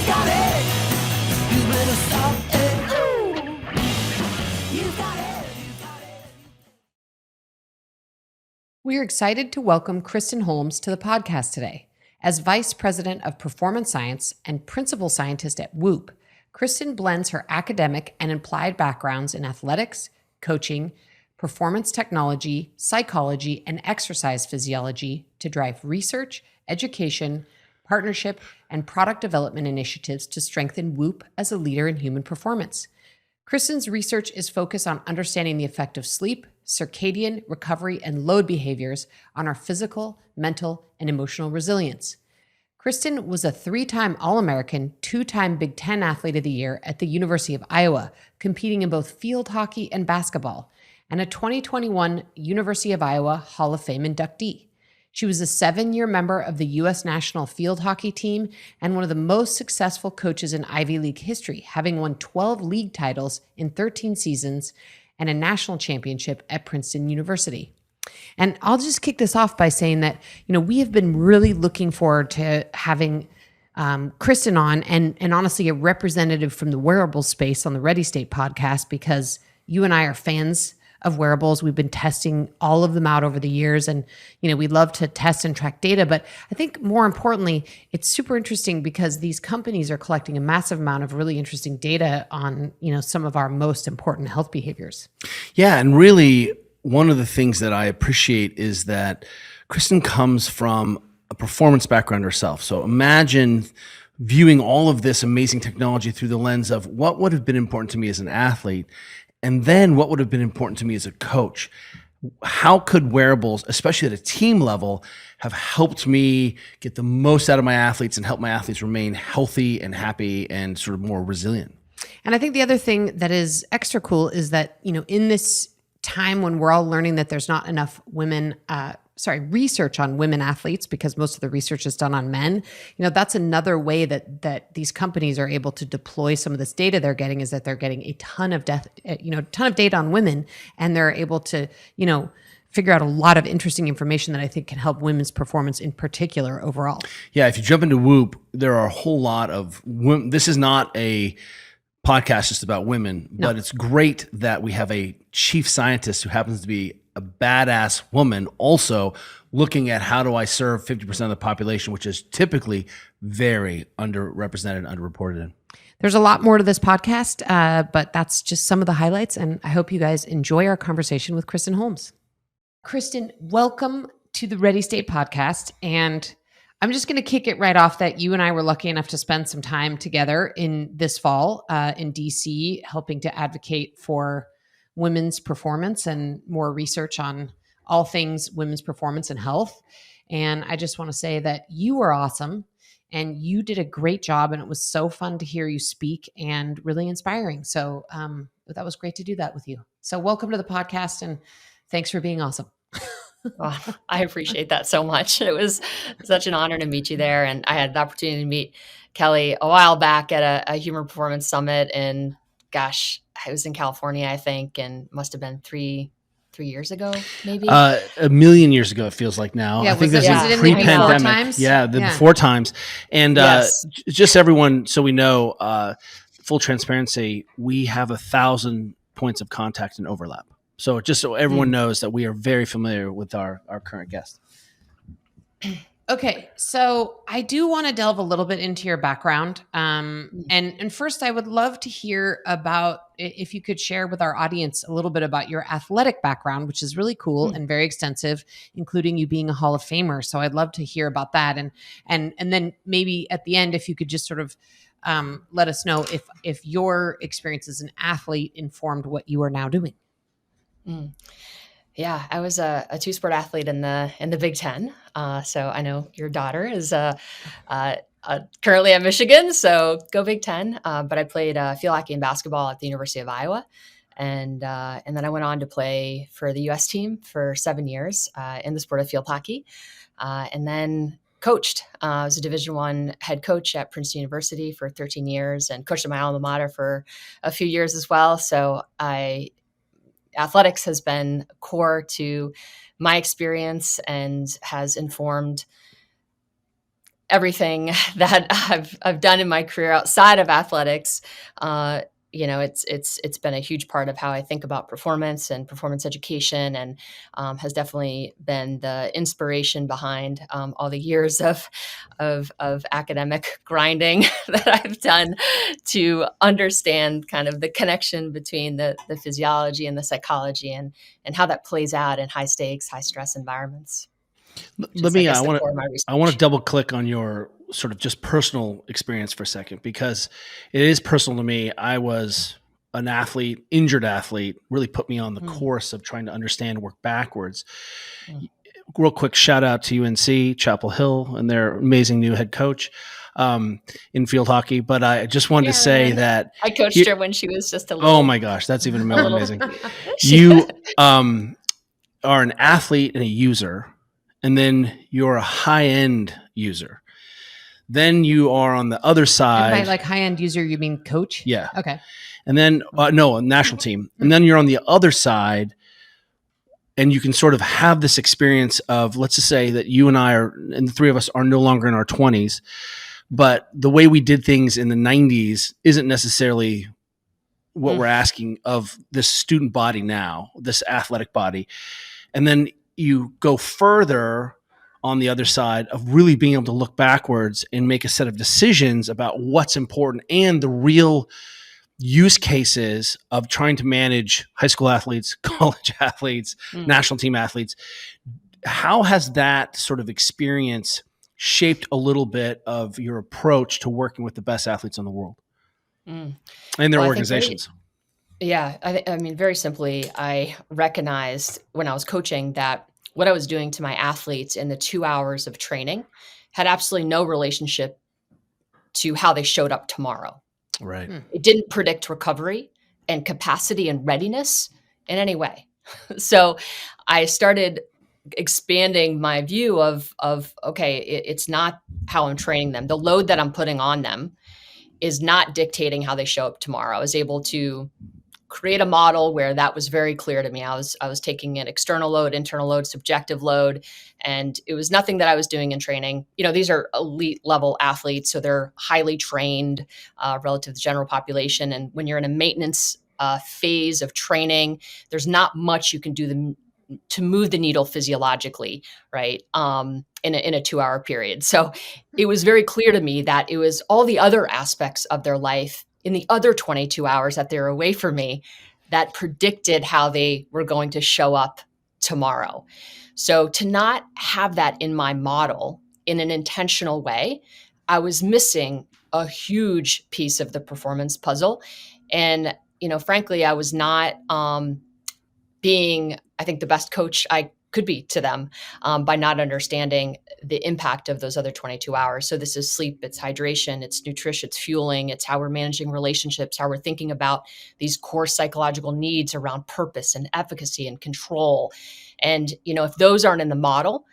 You've got it. You better stop it. Ooh. You've got it. You've got it. We're excited to welcome Kristen Holmes to the podcast today. As Vice President of Performance Science and Principal Scientist at Whoop, Kristen blends her academic and applied backgrounds in athletics, coaching, performance technology, psychology, and exercise physiology to drive research, education, partnership, and product development initiatives to strengthen Whoop as a leader in human performance. Kristen's research is focused on understanding the effect of sleep, circadian, recovery, and load behaviors on our physical, mental, and emotional resilience. Kristen was a 3-time All-American, 2-time Big Ten Athlete of the Year at the University of Iowa, competing in both field hockey and basketball, and a 2021 University of Iowa Hall of Fame inductee. She was a 7-year member of the U.S. national field hockey team and one of the most successful coaches in Ivy League history, having won 12 league titles in 13 seasons and a national championship at Princeton University. And I'll just kick this off by saying that, we have been really looking forward to having Kristen on and honestly a representative from the wearables space on the Ready State podcast, because you and I are fans of wearables. We've been testing all of them out over the years, and we love to test and track data. But I think more importantly, it's super interesting because these companies are collecting a massive amount of really interesting data on some of our most important health behaviors. Yeah, and really one of the things that I appreciate is that Kristen comes from a performance background herself. So imagine viewing all of this amazing technology through the lens of what would have been important to me as an athlete, and then what would have been important to me as a coach. How could wearables, especially at a team level, have helped me get the most out of my athletes and help my athletes remain healthy and happy and sort of more resilient? And I think the other thing that is extra cool is that, in this time when we're all learning that there's not enough research on women athletes, because most of the research is done on men, that's another way that these companies are able to deploy some of this data they're getting, is that they're getting a ton of data on women, and they're able to, figure out a lot of interesting information that I think can help women's performance in particular overall. Yeah, if you jump into Whoop, there are a whole lot of women. This is not a podcast just about women, but it's great that we have a chief scientist who happens to be a badass woman also looking at how do I serve 50% of the population, which is typically very underrepresented, underreported. There's a lot more to this podcast, but that's just some of the highlights, and I hope you guys enjoy our conversation with Kristen Holmes. Kristen, welcome to the Ready State podcast, and I'm just going to kick it right off that you and I were lucky enough to spend some time together in this fall in DC, helping to advocate for women's performance and more research on all things women's performance and health. And I just want to say that you were awesome and you did a great job, and it was so fun to hear you speak and really inspiring. So that was great to do that with you. So welcome to the podcast, and thanks for being awesome. Oh, I appreciate that so much. It was such an honor to meet you there. And I had the opportunity to meet Kelly a while back at a human performance summit. And gosh, I was in California, I think, and must have been three years ago, maybe. A million years ago, it feels like now. Yeah, I think was this it is in the pre-pandemic. before times? Yeah, before times. And Yes. just everyone, so we know, full transparency, we have 1,000 points of contact and overlap. So just so everyone knows that we are very familiar with our current guest. Okay, so I do want to delve a little bit into your background. And first, I would love to hear about, if you could share with our audience a little bit about your athletic background, which is really cool and very extensive, including you being a Hall of Famer. So I'd love to hear about that. And then maybe at the end, if you could just sort of let us know if your experience as an athlete informed what you are now doing. Yeah, I was a two-sport athlete in the Big Ten. So I know your daughter is currently at Michigan, so go Big Ten. But I played field hockey and basketball at the University of Iowa, and then I went on to play for the U.S. team for 7 years in the sport of field hockey, and then coached. I was a Division I head coach at Princeton University for 13 years, and coached at my alma mater for a few years as well. So athletics has been core to my experience and has informed everything that I've done in my career outside of athletics, it's been a huge part of how I think about performance and performance education, and has definitely been the inspiration behind all the years of academic grinding that I've done to understand kind of the connection between the physiology and the psychology, and how that plays out in high stakes, high stress environments. Let I me, guess I the want core of my to, I want to research. double click on your sort of just personal experience for a second, because it is personal to me. I was an athlete, injured athlete, really put me on the Mm, course of trying to understand, work backwards. mm. Real quick shout out to UNC Chapel Hill and their amazing new head coach in field hockey. But I just wanted to say Karen, that I coached here, her when she was just oh my gosh, that's even a more little. amazing. She, You are an athlete and a user, and then you're a high end user. Then you are on the other And by side. like high-end user, you mean coach? Yeah. Okay. And then, no, a national team. And then you're on the other side, and you can sort of have this experience of, let's just say that you and I are, and the three of us are no longer in our 20s, but the way we did things in the 90s isn't necessarily what we're asking of this student body now, this athletic body. And then you go further on the other side of really being able to look backwards and make a set of decisions about what's important and the real use cases of trying to manage high school athletes, college athletes, Mm. national team athletes. How has that sort of experience shaped a little bit of your approach to working with the best athletes in the world Mm. and their Well, I think organizations? I mean, very simply, I recognized when I was coaching that what I was doing to my athletes in the 2 hours of training had absolutely no relationship to how they showed up tomorrow. Right. It didn't predict recovery and capacity and readiness in any way. So I started expanding my view of okay, it's not how I'm training them. The load that I'm putting on them is not dictating how they show up tomorrow. I was able to create a model where that was very clear to me. I was taking an external load, internal load, subjective load, and it was nothing that I was doing in training. These are elite level athletes, so they're highly trained relative to the general population. And when you're in a maintenance phase of training, there's not much you can do to move the needle physiologically, right? In a 2 hour period. So it was very clear to me that it was all the other aspects of their life in the other 22 hours that they're away from me that predicted how they were going to show up tomorrow. So to not have that in my model in an intentional way, I was missing a huge piece of the performance puzzle. And, frankly, I was not being, I think, the best coach I could be to them by not understanding the impact of those other 22 hours. So this is sleep, it's hydration, it's nutrition, it's fueling, it's how we're managing relationships, how we're thinking about these core psychological needs around purpose and efficacy and control. And, if those aren't in the model,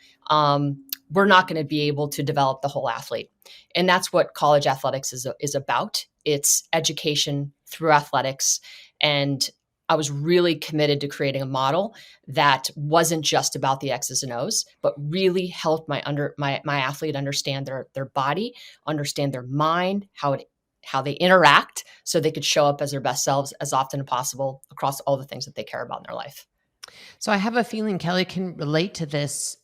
we're not going to be able to develop the whole athlete. And that's what college athletics is about. It's education through athletics. And I was really committed to creating a model that wasn't just about the X's and O's, but really helped my athlete understand their body, understand their mind, how they interact, so they could show up as their best selves as often as possible across all the things that they care about in their life. So I have a feeling Kelly can relate to this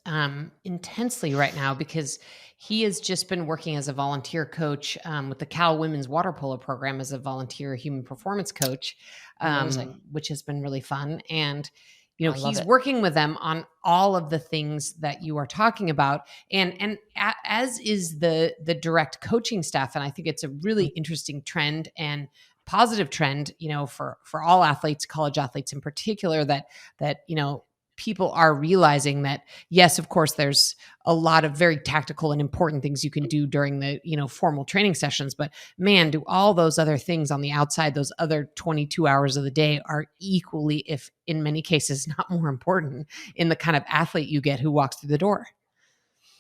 intensely right now, because he has just been working as a volunteer coach with the Cal Women's Water Polo program as a volunteer human performance coach, Amazing. which has been really fun. And, I love he's it. working with them on all of the things that you are talking about. And as is the direct coaching staff. And I think it's a really interesting trend and positive trend, for all athletes, college athletes in particular, that people are realizing that, yes, of course, there's a lot of very tactical and important things you can do during the, formal training sessions, but man, do all those other things on the outside, those other 22 hours of the day, are equally, if in many cases, not more important in the kind of athlete you get who walks through the door.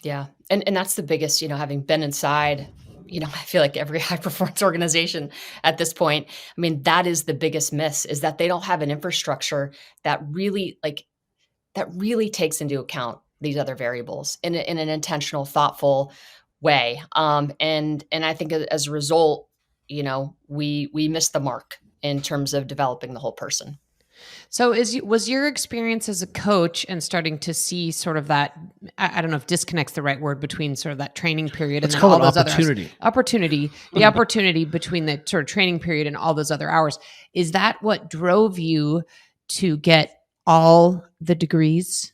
Yeah. And that's the biggest, having been inside, I feel like every high performance organization at this point, I mean, that is the biggest miss, is that they don't have an infrastructure that really takes into account these other variables in an intentional, thoughtful, way. And I think as a result, we missed the mark in terms of developing the whole person. So was your experience as a coach and starting to see sort of that, I don't know if disconnect's the right word, between sort of that training period Let's and then call all it those opportunity. the opportunity between the sort of training period and all those other hours. Is that what drove you to get all the degrees?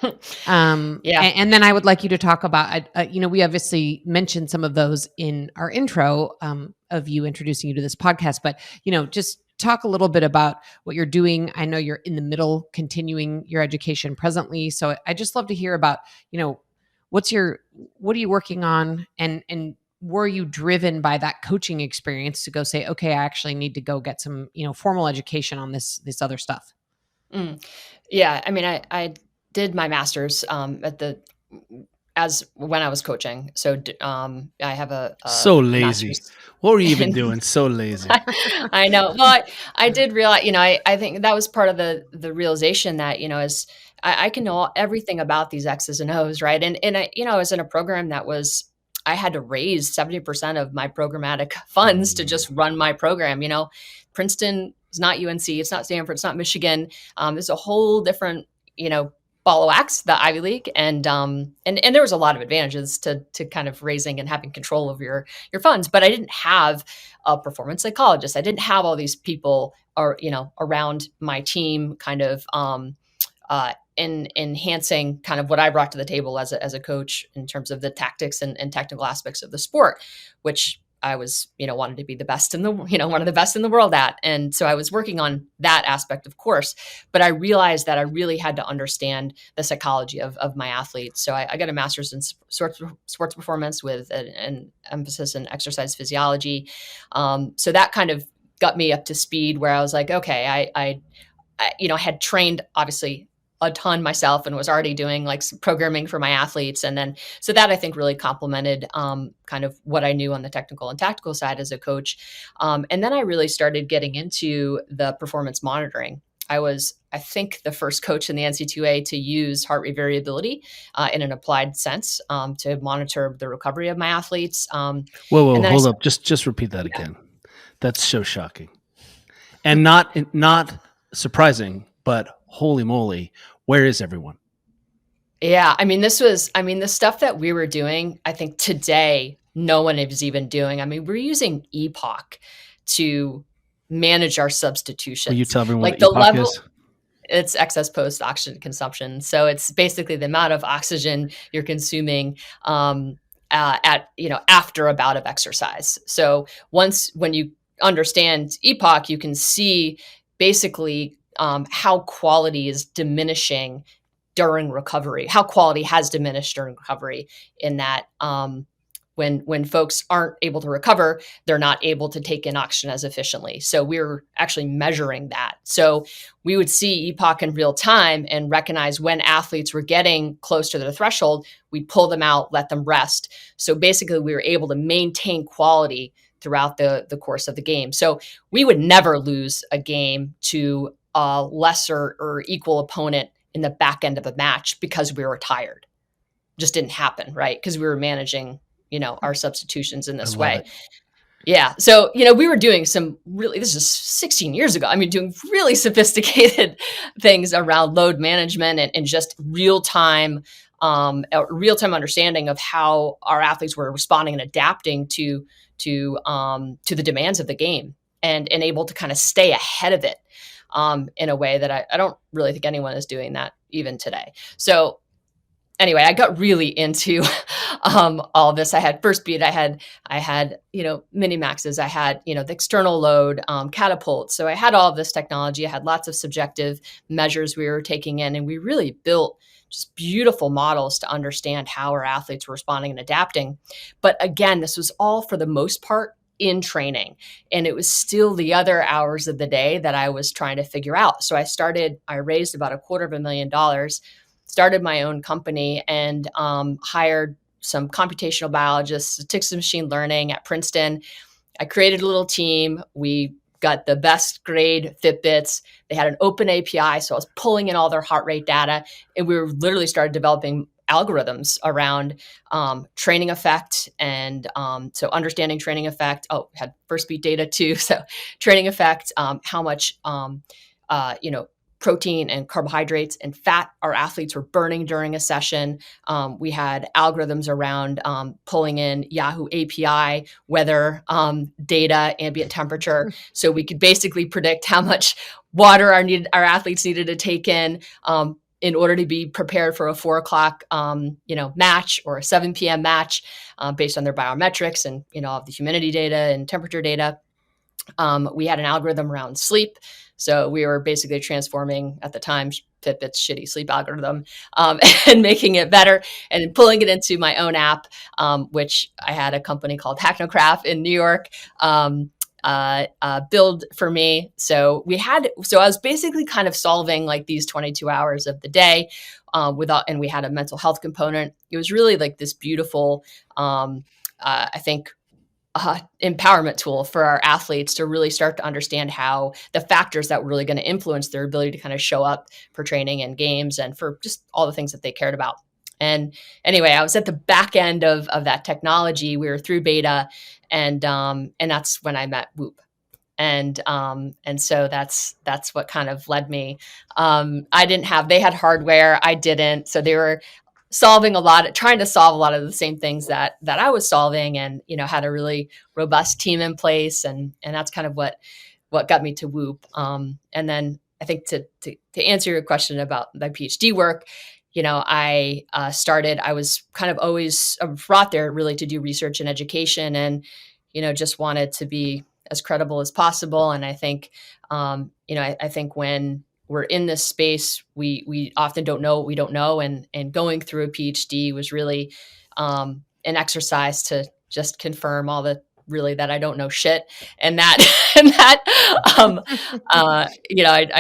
Yeah. And then I would like you to talk about, we obviously mentioned some of those in our intro of you introducing you to this podcast, but, just talk a little bit about what you're doing. I know you're in the middle continuing your education presently. So I just love to hear about, what are you working on, and were you driven by that coaching experience to go say, okay, I actually need to go get some, formal education on this other stuff? Yeah. I mean, I did my master's as when I was coaching. So I have a So lazy. master's. What were you even doing? So lazy. I know. Well, I did realize, I think that was part of the realization that, as I can know everything about these X's and O's, right? And I was in a program that I had to raise 70% of my programmatic funds to just run my program. Princeton is not UNC, it's not Stanford, it's not Michigan. It's a whole different, ball of wax, the Ivy League. And there was a lot of advantages to kind of raising and having control of your funds, but I didn't have a performance psychologist. I didn't have all these people around my team kind of in enhancing kind of what I brought to the table as a coach in terms of the tactics and technical aspects of the sport, which I was, wanted to be the best in the, one of the best in the world at. And so I was working on that aspect, of course, but I realized that I really had to understand the psychology of my athletes. So I got a master's in sports performance with an emphasis in exercise physiology. So that kind of got me up to speed where I was like, okay, I had trained obviously a ton myself and was already doing like some programming for my athletes. And then, so that I think really complemented kind of what I knew on the technical and tactical side as a coach. And then I really started getting into the performance monitoring. I was, I think, the first coach in the NC2A to use heart rate variability in an applied sense to monitor the recovery of my athletes. Whoa, hold up. Just repeat that again. That's so shocking. And not surprising, but holy moly, where is everyone? Yeah. I mean, the stuff that we were doing, I think today, no one is even doing. I mean, we're using Epoch to manage our substitutions. Will you tell everyone like what the Epoch level is? It's excess post oxygen consumption. So it's basically the amount of oxygen you're consuming after a bout of exercise. So when you understand Epoch, you can see basically how quality is diminishing during recovery, how quality has diminished during recovery, in that when folks aren't able to recover, they're not able to take in oxygen as efficiently. So we're actually measuring that. So we would see Epoch in real time and recognize when athletes were getting close to their threshold. We'd pull them out, let them rest. So basically we were able to maintain quality throughout the course of the game. So we would never lose a game to a lesser or equal opponent in the back end of a match because we were tired. Just didn't happen, right? Because we were managing, our substitutions in this way. Yeah. So, we were doing this is 16 years ago. I mean, doing really sophisticated things around load management and just real-time understanding of how our athletes were responding and adapting to the demands of the game and able to kind of stay ahead of it in a way that I don't really think anyone is doing that even today. So anyway, I got really into all this. I had First Beat, I had mini maxes, I had the external load, catapult. So I had all of this technology. I had lots of subjective measures we were taking in, and we really built just beautiful models to understand how our athletes were responding and adapting. But again, this was all for the most part in training. And it was still the other hours of the day that I was trying to figure out. So I raised about $250,000, started my own company, and hired some computational biologists, took some machine learning at Princeton. I created a little team. We got the best grade Fitbits. They had an open API, so I was pulling in all their heart rate data, and we were literally started developing algorithms around training effect. And so understanding training effect. Oh, had first beat data too. So training effect, how much, protein and carbohydrates and fat our athletes were burning during a session. We had algorithms around pulling in Yahoo API, weather data, ambient temperature. So we could basically predict how much water our athletes needed to take in order to be prepared for a 4:00, match or a 7 p.m. match based on their biometrics and, of the humidity data and temperature data. We had an algorithm around sleep. So we were basically transforming, at the time, Fitbit's shitty sleep algorithm and making it better and pulling it into my own app, which I had a company called Hacknocraft in New York build for me. So I was basically kind of solving like these 22 hours of the day and we had a mental health component. It was really like this beautiful, I think, empowerment tool for our athletes to really start to understand how the factors that were really going to influence their ability to kind of show up for training and games and for just all the things that they cared about. And anyway, I was at the back end of that technology. We were through beta, and that's when I met Whoop. And so that's what kind of led me. They had hardware, I didn't. So they were trying to solve a lot of the same things that I was solving, and, had a really robust team in place. And that's kind of what got me to Whoop. And then I think to answer your question about my PhD work, I was kind of always brought there really to do research and education, and, just wanted to be as credible as possible. And I think, I think when we're in this space, we often don't know what we don't know. And going through a PhD was really an exercise to just confirm that I don't know shit. And I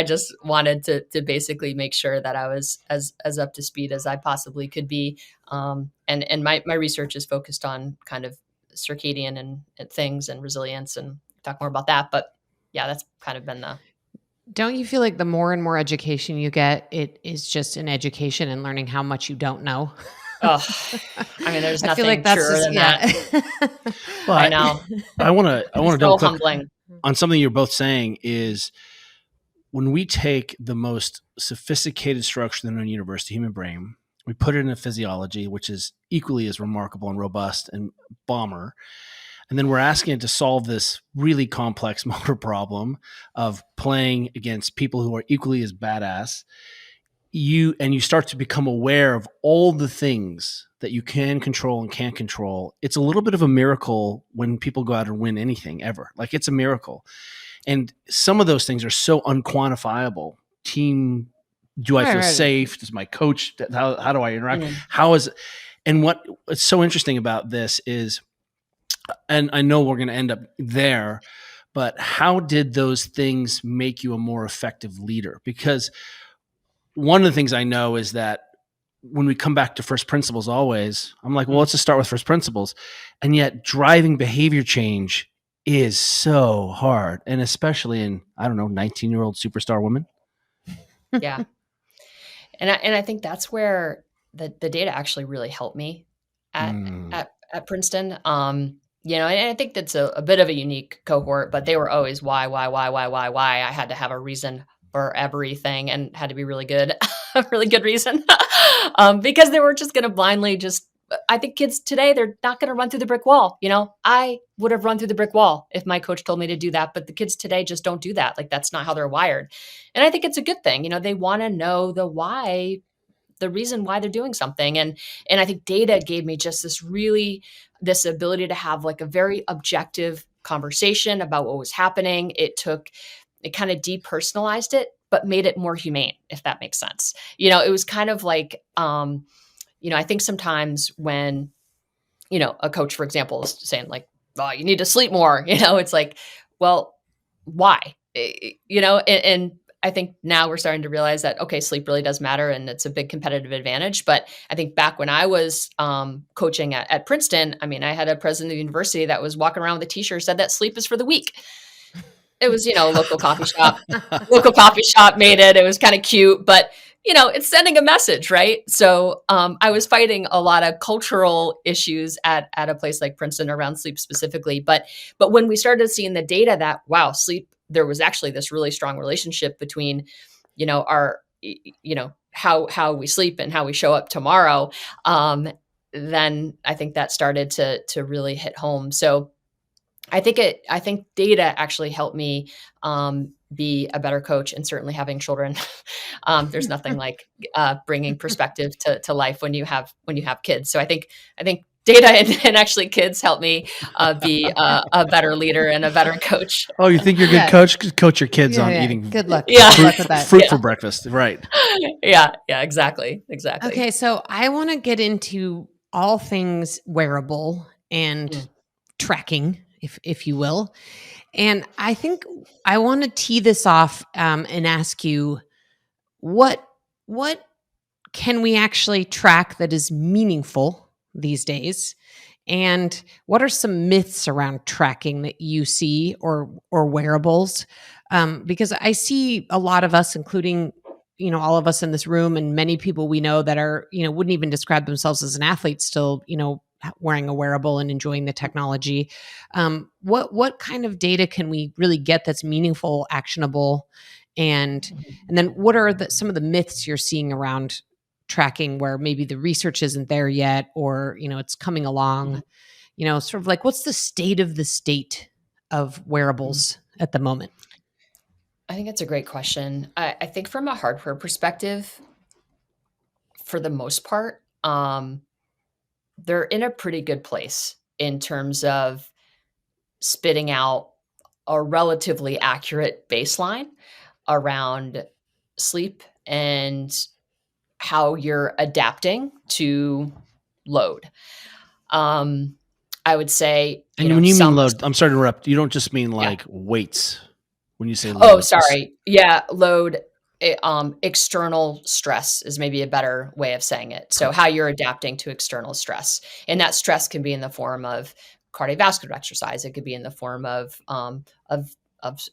just wanted to basically make sure that I was as up to speed as I possibly could be. And my research is focused on kind of circadian and things and resilience, and talk more about that. But yeah, that's kind of been Don't you feel like the more and more education you get, it is just an education and learning how much you don't know? Oh, I mean, there's nothing truer than that. Well, I know. I want to So double click humbling. on something you're both saying is when we take the most sophisticated structure in a university, human brain, we put it in a physiology, which is equally as remarkable and robust and bomber. And then we're asking it to solve this really complex motor problem of playing against people who are equally as badass. You start to become aware of all the things that you can control and can't control. It's a little bit of a miracle when people go out and win anything ever. Like, it's a miracle. And some of those things are so unquantifiable. Team, do I feel safe? Does my coach, how do I interact? And what's so interesting about this is, and I know we're going to end up there, but how did those things make you a more effective leader? Because one of the things I know is that when we come back to first principles always, I'm like, well, let's just start with first principles. And yet driving behavior change is so hard. And especially in, 19-year-old superstar women. Yeah. And I think that's where the data actually really helped me at Princeton. And I think that's a bit of a unique cohort, but they were always why. I had to have a reason for everything, and had to be really good, a really good reason, because they were just going to blindly I think kids today, they're not going to run through the brick wall. I would have run through the brick wall if my coach told me to do that, but the kids today just don't do that. Like, that's not how they're wired. And I think it's a good thing. They want to know the why, the reason why they're doing something. And I think data gave me just this ability to have like a very objective conversation about what was happening. It kind of depersonalized it, but made it more humane, if that makes sense. It was kind of like, I think sometimes when, a coach, for example, is saying like, oh, you need to sleep more, it's like, well, why? And I think now we're starting to realize that, okay, sleep really does matter, and it's a big competitive advantage. But I think back when I was coaching at Princeton, I had a president of the university that was walking around with a t-shirt said that sleep is for the weak. It was, local coffee shop made it. It was kind of cute, but it's sending a message, right? So I was fighting a lot of cultural issues at a place like Princeton around sleep specifically. But when we started seeing the data that, wow, sleep, there was actually this really strong relationship between, our, how we sleep and how we show up tomorrow. Then I think that started to really hit home. So I think data actually helped me be a better coach, and certainly having children. There's nothing like bringing perspective to life when you have kids. So I think data and actually kids help me be a better leader and a better coach. Oh, you think you're a good coach? Coach your kids on eating Good luck. Yeah. Good luck with that. fruit for breakfast. Right. Yeah, exactly. Okay, so I want to get into all things wearable and tracking, if you will. And I think I want to tee this off and ask you, what can we actually track that is meaningful these days? And what are some myths around tracking that you see or wearables? Because I see a lot of us, including all of us in this room and many people we know that are wouldn't even describe themselves as an athlete, still wearing a wearable and enjoying the technology. What kind of data can we really get that's meaningful, actionable, and then what are some of the myths you're seeing around tracking where maybe the research isn't there yet, or it's coming along? Sort of like, what's the state of wearables at the moment? I think that's a great question. I think from a hardware perspective, for the most part, they're in a pretty good place in terms of spitting out a relatively accurate baseline around sleep and how you're adapting to load. I would say, And when you mean load, I'm sorry to interrupt. You don't just mean like weights when you say load. Oh, sorry. Yeah, load. External stress is maybe a better way of saying it. So how you're adapting to external stress, and that stress can be in the form of cardiovascular exercise. It could be in the form of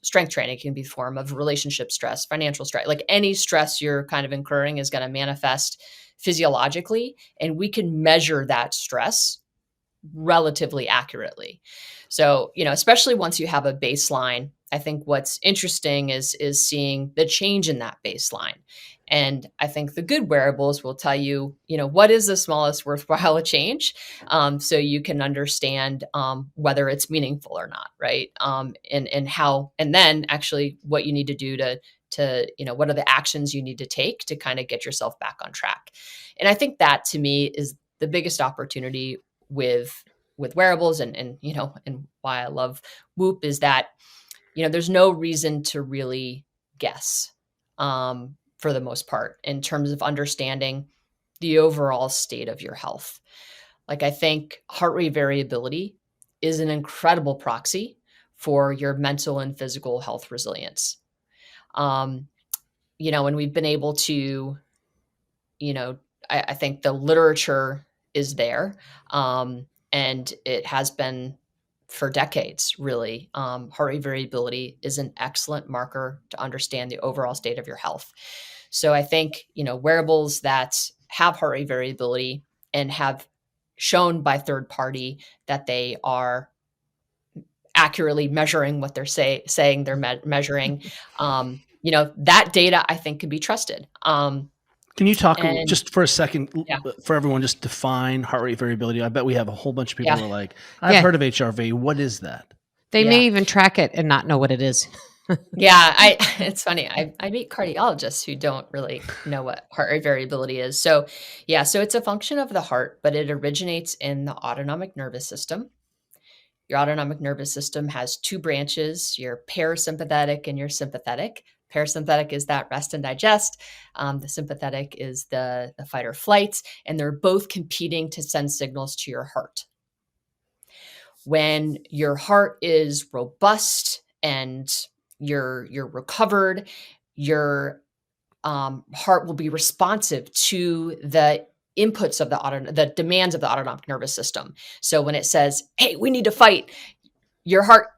strength training. It can be the form of relationship stress, financial stress. Like any stress you're kind of incurring is going to manifest physiologically, and we can measure that stress relatively accurately. So, especially once you have a baseline, I think what's interesting is seeing the change in that baseline. And I think the good wearables will tell you, what is the smallest worthwhile change, so you can understand whether it's meaningful or not, right? And how, and then actually what you need to do to what are the actions you need to take to kind of get yourself back on track. And I think that to me is the biggest opportunity with wearables, and why I love Whoop is that there's no reason to really guess, for the most part, in terms of understanding the overall state of your health. Like, I think heart rate variability is an incredible proxy for your mental and physical health resilience. And we've been able to, I think the literature is there, and it has been for decades, really. Heart rate variability is an excellent marker to understand the overall state of your health. So I think, wearables that have heart rate variability and have shown by third party that they are accurately measuring what they're saying they're measuring, that data I think can be trusted. Can you talk just for a second for everyone, just define heart rate variability? I bet we have a whole bunch of people who are like, I've heard of HRV. What is that? They may even track it and not know what it is. It's funny. I meet cardiologists who don't really know what heart rate variability is. So it's a function of the heart, but it originates in the autonomic nervous system. Your autonomic nervous system has two branches, your parasympathetic and your sympathetic. Parasympathetic is that rest and digest. The sympathetic is the fight or flight, and they're both competing to send signals to your heart. When your heart is robust and you're recovered, your heart will be responsive to the inputs of the demands of the autonomic nervous system. So when it says, "Hey, we need to fight," your heart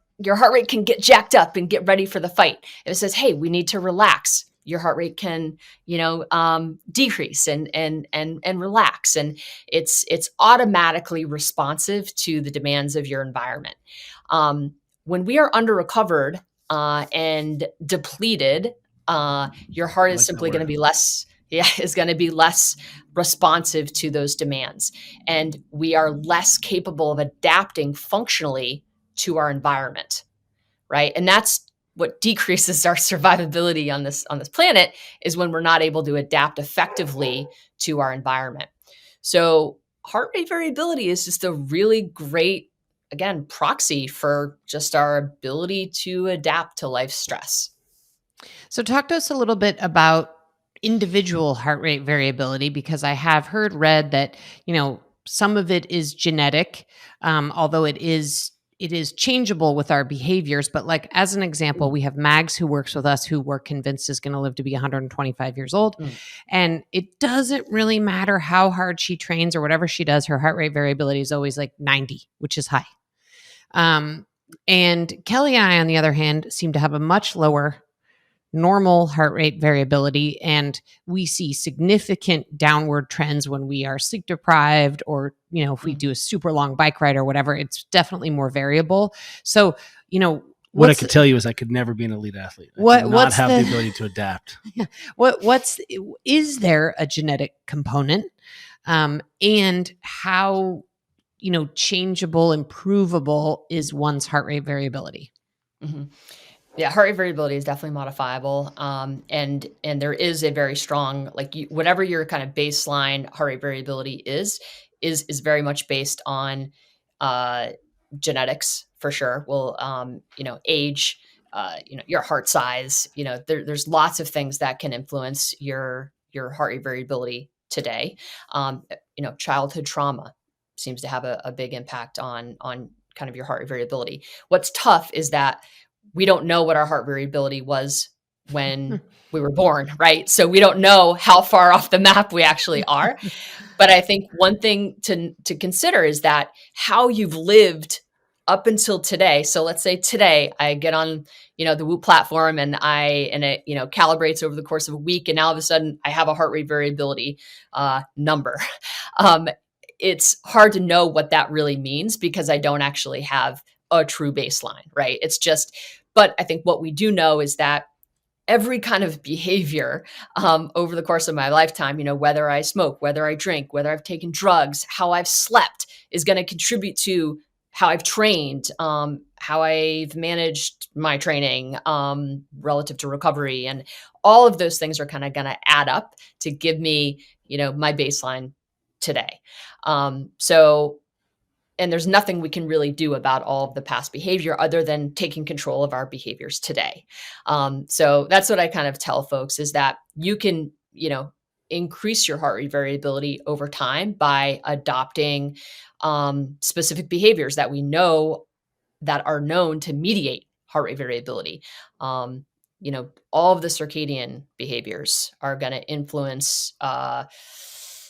rate can get jacked up and get ready for the fight. If it says, "Hey, we need to relax," your heart rate can, decrease and relax, and it's automatically responsive to the demands of your environment. When we are under recovered and depleted, your heart I is like that simply going to word. be less. Yeah, is going to be less responsive to those demands, and we are less capable of adapting functionally to our environment, right? And that's what decreases our survivability on this planet, is when we're not able to adapt effectively to our environment. So heart rate variability is just a really great, again, proxy for just our ability to adapt to life stress. So, talk to us a little bit about individual heart rate variability, because I have read that some of it is genetic, although it is changeable with our behaviors. But like as an example, we have Mags who works with us, who we're convinced is going to live to be 125 years old, and it doesn't really matter how hard she trains or whatever she does. Her heart rate variability is always like 90, which is high. And Kelly and I, on the other hand, seem to have a much lower normal heart rate variability, and we see significant downward trends when we are sleep deprived, or if we do a super long bike ride or whatever. It's definitely more variable. So What I could tell you is I could never be an elite athlete. I could not have the ability to adapt. Is there a genetic component, and how changeable, improvable is one's heart rate variability? Mm-hmm. Yeah, heart rate variability is definitely modifiable, and there is a very strong, whatever your kind of baseline heart rate variability is very much based on genetics, for sure. Well, age, your heart size. There's lots of things that can influence your heart rate variability today. Childhood trauma seems to have a big impact on kind of your heart rate variability. What's tough is that we don't know what our heart variability was when we were born, right? So we don't know how far off the map we actually are. But I think one thing to consider is that how you've lived up until today. So let's say today I get on, the Whoop platform, and it, calibrates over the course of a week, and now all of a sudden I have a heart rate variability number. It's hard to know what that really means, because I don't actually have a true baseline, right? It's just, but I think what we do know is that every kind of behavior over the course of my lifetime, whether I smoke, whether I drink, whether I've taken drugs, how I've slept, is going to contribute to how I've trained, how I've managed my training relative to recovery. And all of those things are kind of going to add up to give me, my baseline today. And there's nothing we can really do about all of the past behavior other than taking control of our behaviors today. So that's what I kind of tell folks, is that you can, increase your heart rate variability over time by adopting specific behaviors that we know that are known to mediate heart rate variability. All of the circadian behaviors are going to influence heart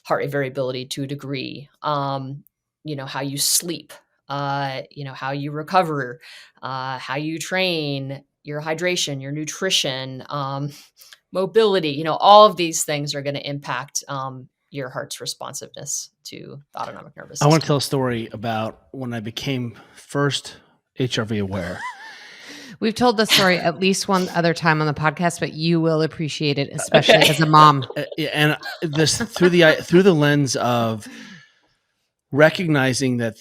rate variability to a degree. How you sleep, how you recover, how you train, your hydration, your nutrition, mobility, all of these things are going to impact your heart's responsiveness to the autonomic nervous system. I want to tell a story about when I became first HRV aware. We've told this story at least one other time on the podcast, but you will appreciate it, especially as a mom. And this through the lens of recognizing that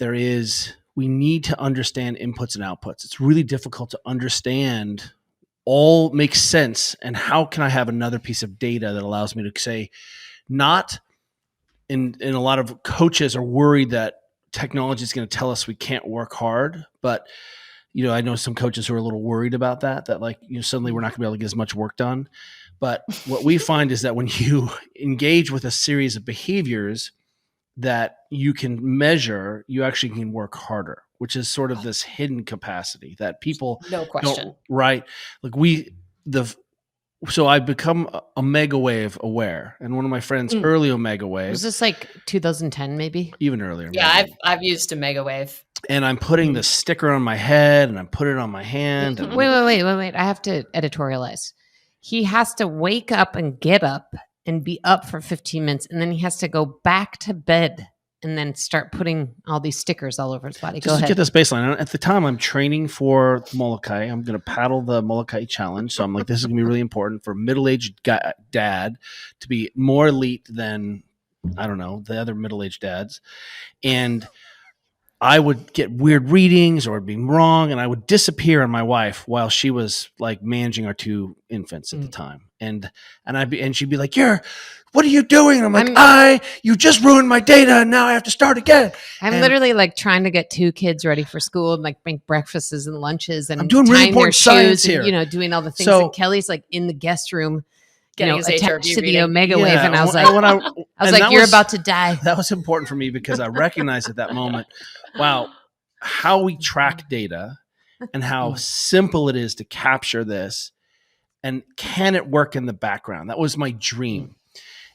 we need to understand inputs and outputs. It's really difficult to understand all makes sense. And how can I have another piece of data that allows me to say, not in a lot of coaches are worried that technology is going to tell us we can't work hard. But, I know some coaches who are a little worried about that suddenly we're not going to be able to get as much work done. But what we find is that when you engage with a series of behaviors that you can measure, you actually can work harder, which is sort of this hidden capacity that people No question. don't, right? So I've become Omega Wave aware, and one of my friends, early Omega Wave. Was this like 2010, maybe? Even earlier. Yeah, I've used Omega Wave. And I'm putting the sticker on my head, and I'm putting it on my hand. And Wait. I have to editorialize. he has to wake up and get up and be up for 15 minutes. And then he has to go back to bed and then start putting all these stickers all over his body. Go Just to ahead. get this baseline. At the time, I'm training for Molokai. I'm going to paddle the Molokai challenge. So I'm like, this is going to be really important for a middle-aged dad to be more elite than, I don't know, the other middle-aged dads. And I would get weird readings or it'd be wrong, and I would disappear on my wife while she was like managing our 2 infants at the time. And she'd be like, what are you doing? And I'm like, you just ruined my data and now I have to start again. I'm literally like trying to get 2 kids ready for school and like make breakfasts and lunches and I'm doing really tying their important science shoes and, here. Doing all the things. So- and Kelly's like in the guest room, Getting his attached HRV to the reading. Omega Wave. And I was like, that you're was- about to die. That was important for me because I recognized at that moment, wow, how we track data and how simple it is to capture this, and can it work in the background? That was my dream.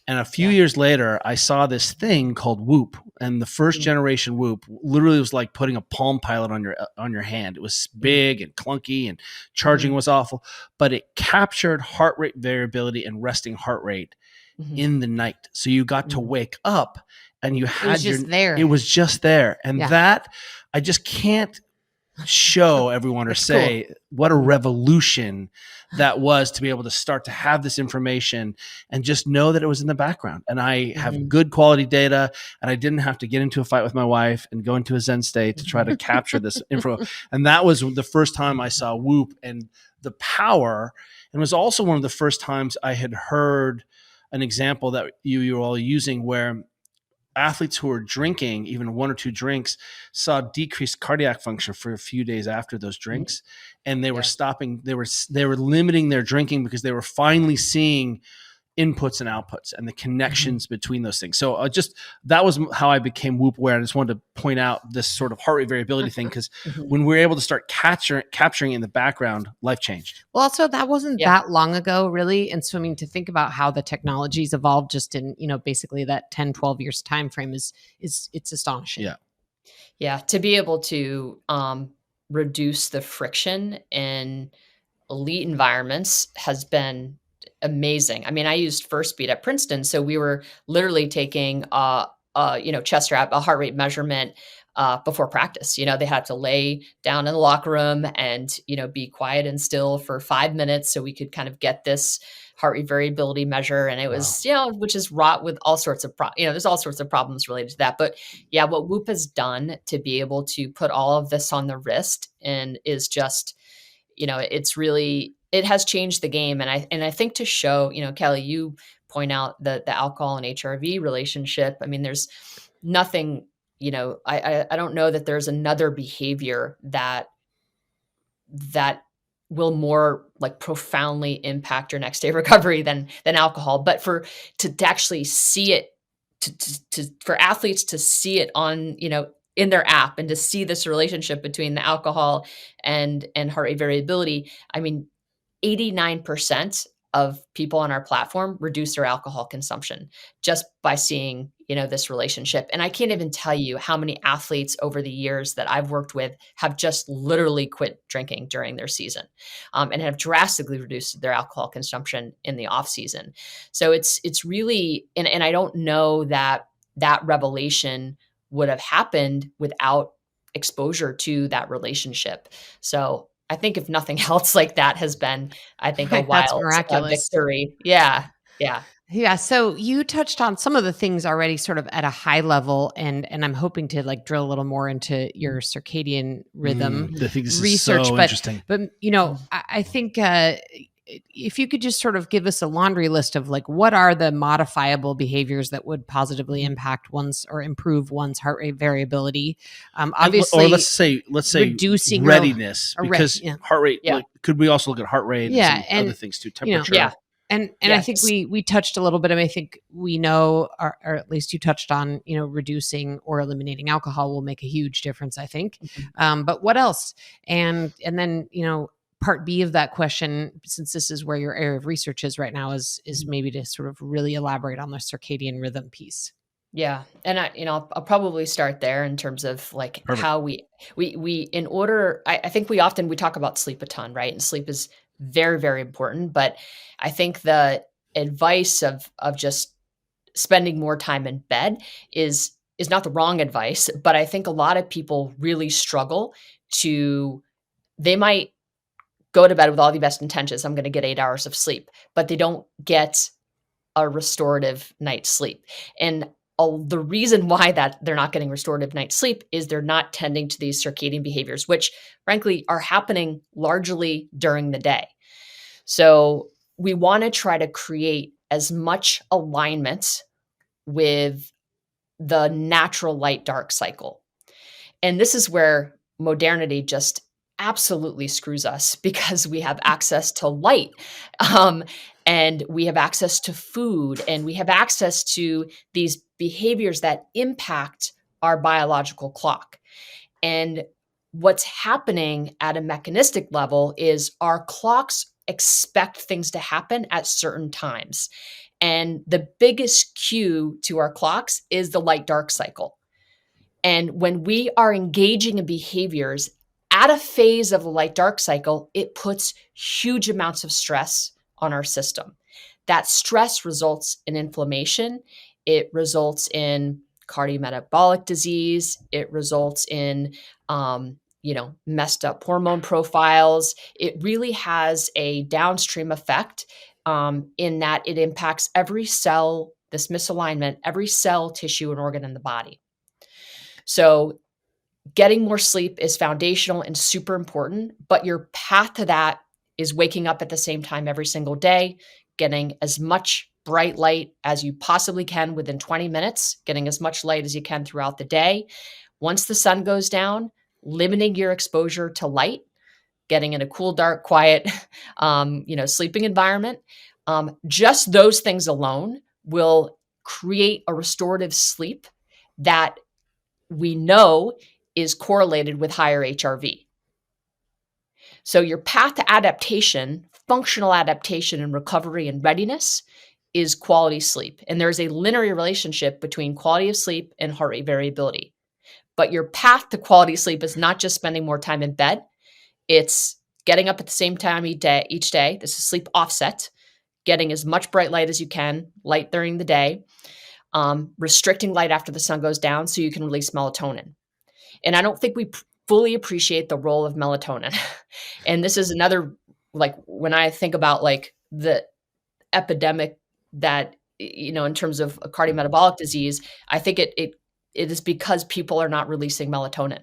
And a few years later, I saw this thing called Whoop, and the first generation Whoop literally was like putting a Palm Pilot on your hand. It was big and clunky, and charging was awful, but it captured heart rate variability and resting heart rate in the night. So you got to wake up, and you had there. It was just there, and that I just can't show everyone or say what a revolution that was to be able to start to have this information and just know that it was in the background. And I have good quality data, and I didn't have to get into a fight with my wife and go into a Zen state to try to capture this info. And that was the first time I saw Whoop and the power. And it was also one of the first times I had heard an example that you were all using where athletes who were drinking even 1 or 2 drinks saw decreased cardiac function for a few days after those drinks. And they were stopping, they were limiting their drinking because they were finally seeing inputs and outputs and the connections between those things. So that was how I became Whoop aware. I just wanted to point out this sort of heart rate variability thing, because when we were able to start capturing in the background, life changed. Well, also that wasn't that long ago, really. And so, I mean, to think about how the technology's evolved just in, basically that 10, 12 years time frame it's astonishing. Yeah. Yeah. To be able to reduce the friction in elite environments has been amazing. I mean, I used First Beat at Princeton. So we were literally taking chest strap, a heart rate measurement before practice. They had to lay down in the locker room and, be quiet and still for 5 minutes so we could kind of get this heart rate variability measure. And it was, which is wrought with all sorts of, there's all sorts of problems related to that. But yeah, what Whoop has done to be able to put all of this on the wrist and is just, it's really, it has changed the game. And I think to show, Kelly, you point out the alcohol and HRV relationship. I mean, there's nothing, I don't know that there's another behavior that will more like profoundly impact your next day recovery than alcohol. But to actually see it, for athletes to see it on, in their app, and to see this relationship between the alcohol and heart rate variability. I mean, 89% of people on our platform reduce their alcohol consumption just by seeing, this relationship. And I can't even tell you how many athletes over the years that I've worked with have just literally quit drinking during their season, and have drastically reduced their alcohol consumption in the off season. So it's really, and I don't know that revelation would have happened without exposure to that relationship. So I think if nothing else, like that has been, I think, a wild victory. Yeah. Yeah. Yeah. So you touched on some of the things already sort of at a high level, and I'm hoping to like drill a little more into your circadian rhythm I think this research. is so interesting. But I think if you could just sort of give us a laundry list of like, what are the modifiable behaviors that would positively impact one's or improve one's heart rate variability? Obviously, or let's say reducing readiness, because heart rate. Yeah. Like, could we also look at heart rate? Yeah, and other things too, temperature. And I think we touched a little bit. I mean, I think we know, or at least you touched on, reducing or eliminating alcohol will make a huge difference, I think. But what else? And then, part B of that question, since this is where your area of research is right now, is maybe to sort of really elaborate on the circadian rhythm piece. Yeah. And I'll probably start there in terms of like how we in order, I think we talk about sleep a ton, right? And sleep is very, very important. But I think the advice of just spending more time in bed is not the wrong advice, but I think a lot of people really struggle to they might go to bed with all the best intentions. I'm going to get 8 hours of sleep, but they don't get a restorative night's sleep. And the reason why that they're not getting restorative night's sleep is they're not tending to these circadian behaviors, which frankly are happening largely during the day. So we want to try to create as much alignment with the natural light dark cycle. And this is where modernity just absolutely screws us because we have access to light, and we have access to food, and we have access to these behaviors that impact our biological clock. And what's happening at a mechanistic level is our clocks expect things to happen at certain times. And the biggest cue to our clocks is the light dark cycle. And when we are engaging in behaviors at a phase of the light dark cycle, it puts huge amounts of stress on our system. That stress results in inflammation. It results in cardiometabolic disease. It results in, messed up hormone profiles. It really has a downstream effect in that it impacts every cell, this misalignment, every cell, tissue, and organ in the body. So getting more sleep is foundational and super important, but your path to that is waking up at the same time every single day, getting as much bright light as you possibly can within 20 minutes, getting as much light as you can throughout the day. Once the sun goes down, limiting your exposure to light, getting in a cool, dark, quiet, sleeping environment. Just those things alone will create a restorative sleep that we know is correlated with higher HRV. So your path to adaptation, functional adaptation and recovery and readiness is quality sleep. And there's a linear relationship between quality of sleep and heart rate variability. But your path to quality sleep is not just spending more time in bed. It's getting up at the same time each day. This is sleep offset, getting as much bright light as you can, light during the day, restricting light after the sun goes down so you can release melatonin. And I don't think we fully appreciate the role of melatonin. And this is another, when I think about the epidemic that, in terms of cardiometabolic disease, I think it is because people are not releasing melatonin.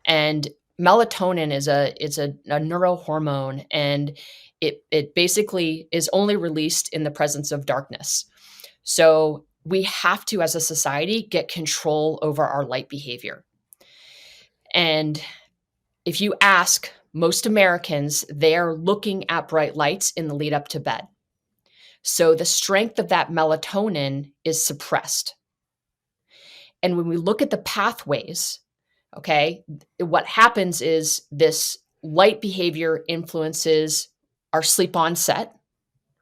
And melatonin is a neurohormone, and it basically is only released in the presence of darkness. So we have to, as a society, get control over our light behavior. And if you ask most Americans, they are looking at bright lights in the lead up to bed. So the strength of that melatonin is suppressed. And when we look at the pathways, okay, what happens is this light behavior influences our sleep onset,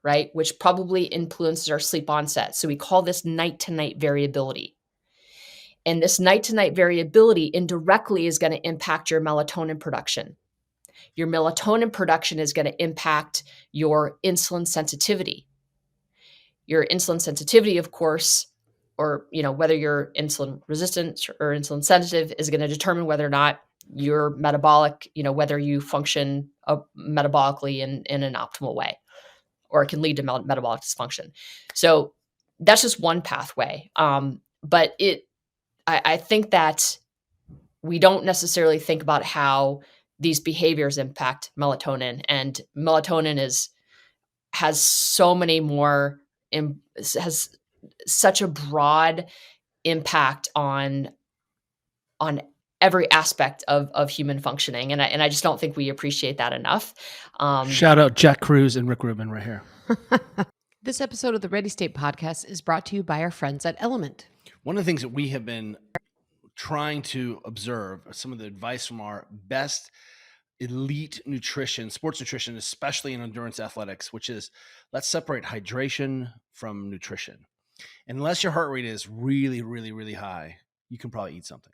right? Which probably influences our sleep onset. So we call this night-to-night variability. And this night-to-night variability indirectly is going to impact your melatonin production. Your melatonin production is going to impact your insulin sensitivity. Your insulin sensitivity, of course, or whether you're insulin resistant or insulin sensitive, is going to determine whether or not you're metabolic, whether you function metabolically in an optimal way, or it can lead to metabolic dysfunction. So that's just one pathway. But I think that we don't necessarily think about how these behaviors impact melatonin, and melatonin has so many more, has such a broad impact on every aspect of human functioning. And I just don't think we appreciate that enough. Shout out Jack Cruz and Rick Rubin right here. This episode of the Ready State podcast is brought to you by our friends at Element. One of the things that we have been trying to observe, some of the advice from our best elite nutrition, sports nutrition, especially in endurance athletics, which is let's separate hydration from nutrition. And unless your heart rate is really, really, really high, you can probably eat something.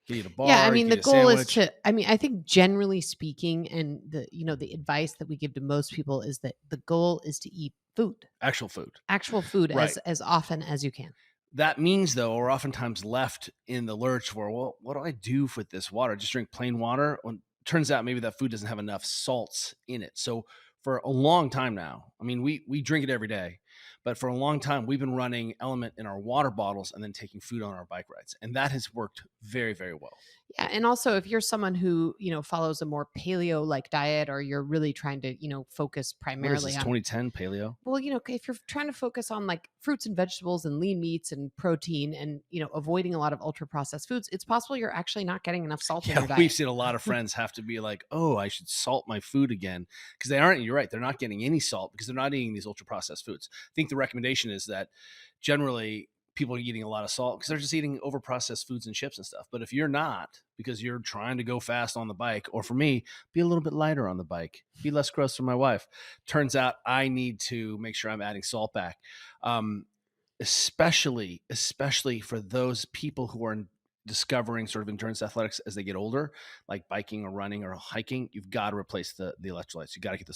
You can eat a bar. Yeah, I you mean, can the eat a goal is sandwich. I think generally speaking, and the advice that we give to most people is that the goal is to eat food, Actual food. actual food Right. as often as you can. That means, though, we're oftentimes left in the lurch for, well, what do I do with this water? Just drink plain water? Well, turns out maybe that food doesn't have enough salts in it. So for a long time now, I mean, we drink it every day, but for a long time, we've been running Element in our water bottles and then taking food on our bike rides. And that has worked very, very well. Yeah, and also if you're someone who, follows a more paleo-like diet, or you're really trying to, focus What is primarily this, on 2010 paleo? well, if you're trying to focus on like fruits and vegetables and lean meats and protein and, avoiding a lot of ultra processed foods, it's possible you're actually not getting enough salt in your Yeah, diet. we've seen a lot of friends have to be like, oh, I should salt my food again, because they aren't. You're right. They're not getting any salt because they're not eating these ultra processed foods. I think the recommendation is that generally people are eating a lot of salt because they're just eating over processed foods and chips and stuff. But if you're not, because you're trying to go fast on the bike, or for me, be a little bit lighter on the bike, be less gross for my wife, turns out I need to make sure I'm adding salt back. Especially for those people who are discovering sort of endurance athletics as they get older, like biking or running or hiking. You've got to replace the electrolytes. You got to get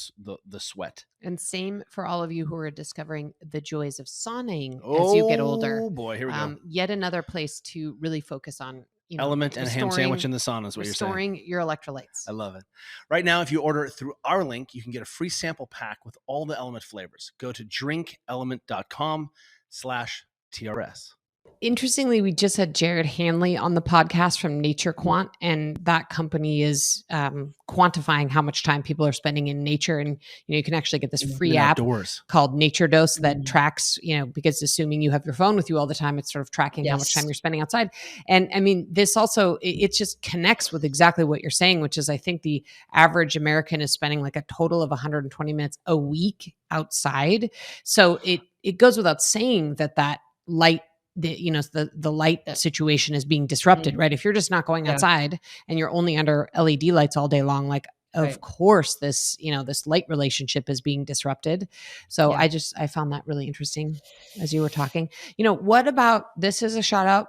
the sweat. And same for all of you who are discovering the joys of sauning as you get older. Oh boy, here we go. Yet another place to really focus on, Element and a ham sandwich in the sauna is what you're saying. Restoring your electrolytes. I love it. Right now, if you order it through our link, you can get a free sample pack with all the Element flavors. Go to drinkelement.com/TRS. Interestingly, we just had Jared Hanley on the podcast from Nature Quant, and that company is quantifying how much time people are spending in nature. And you can actually get this free app Outdoors called Nature Dose that tracks, because assuming you have your phone with you all the time, it's sort of tracking how much Yes. time you're spending outside. And I mean, this also it just connects with exactly what you're saying, which is I think the average American is spending like a total of 120 minutes a week outside. So it goes without saying that light. The light situation is being disrupted, right? If you're just not going outside and you're only under LED lights all day long, like of course this light relationship is being disrupted. So I found that really interesting as you were talking. What about this is a shout out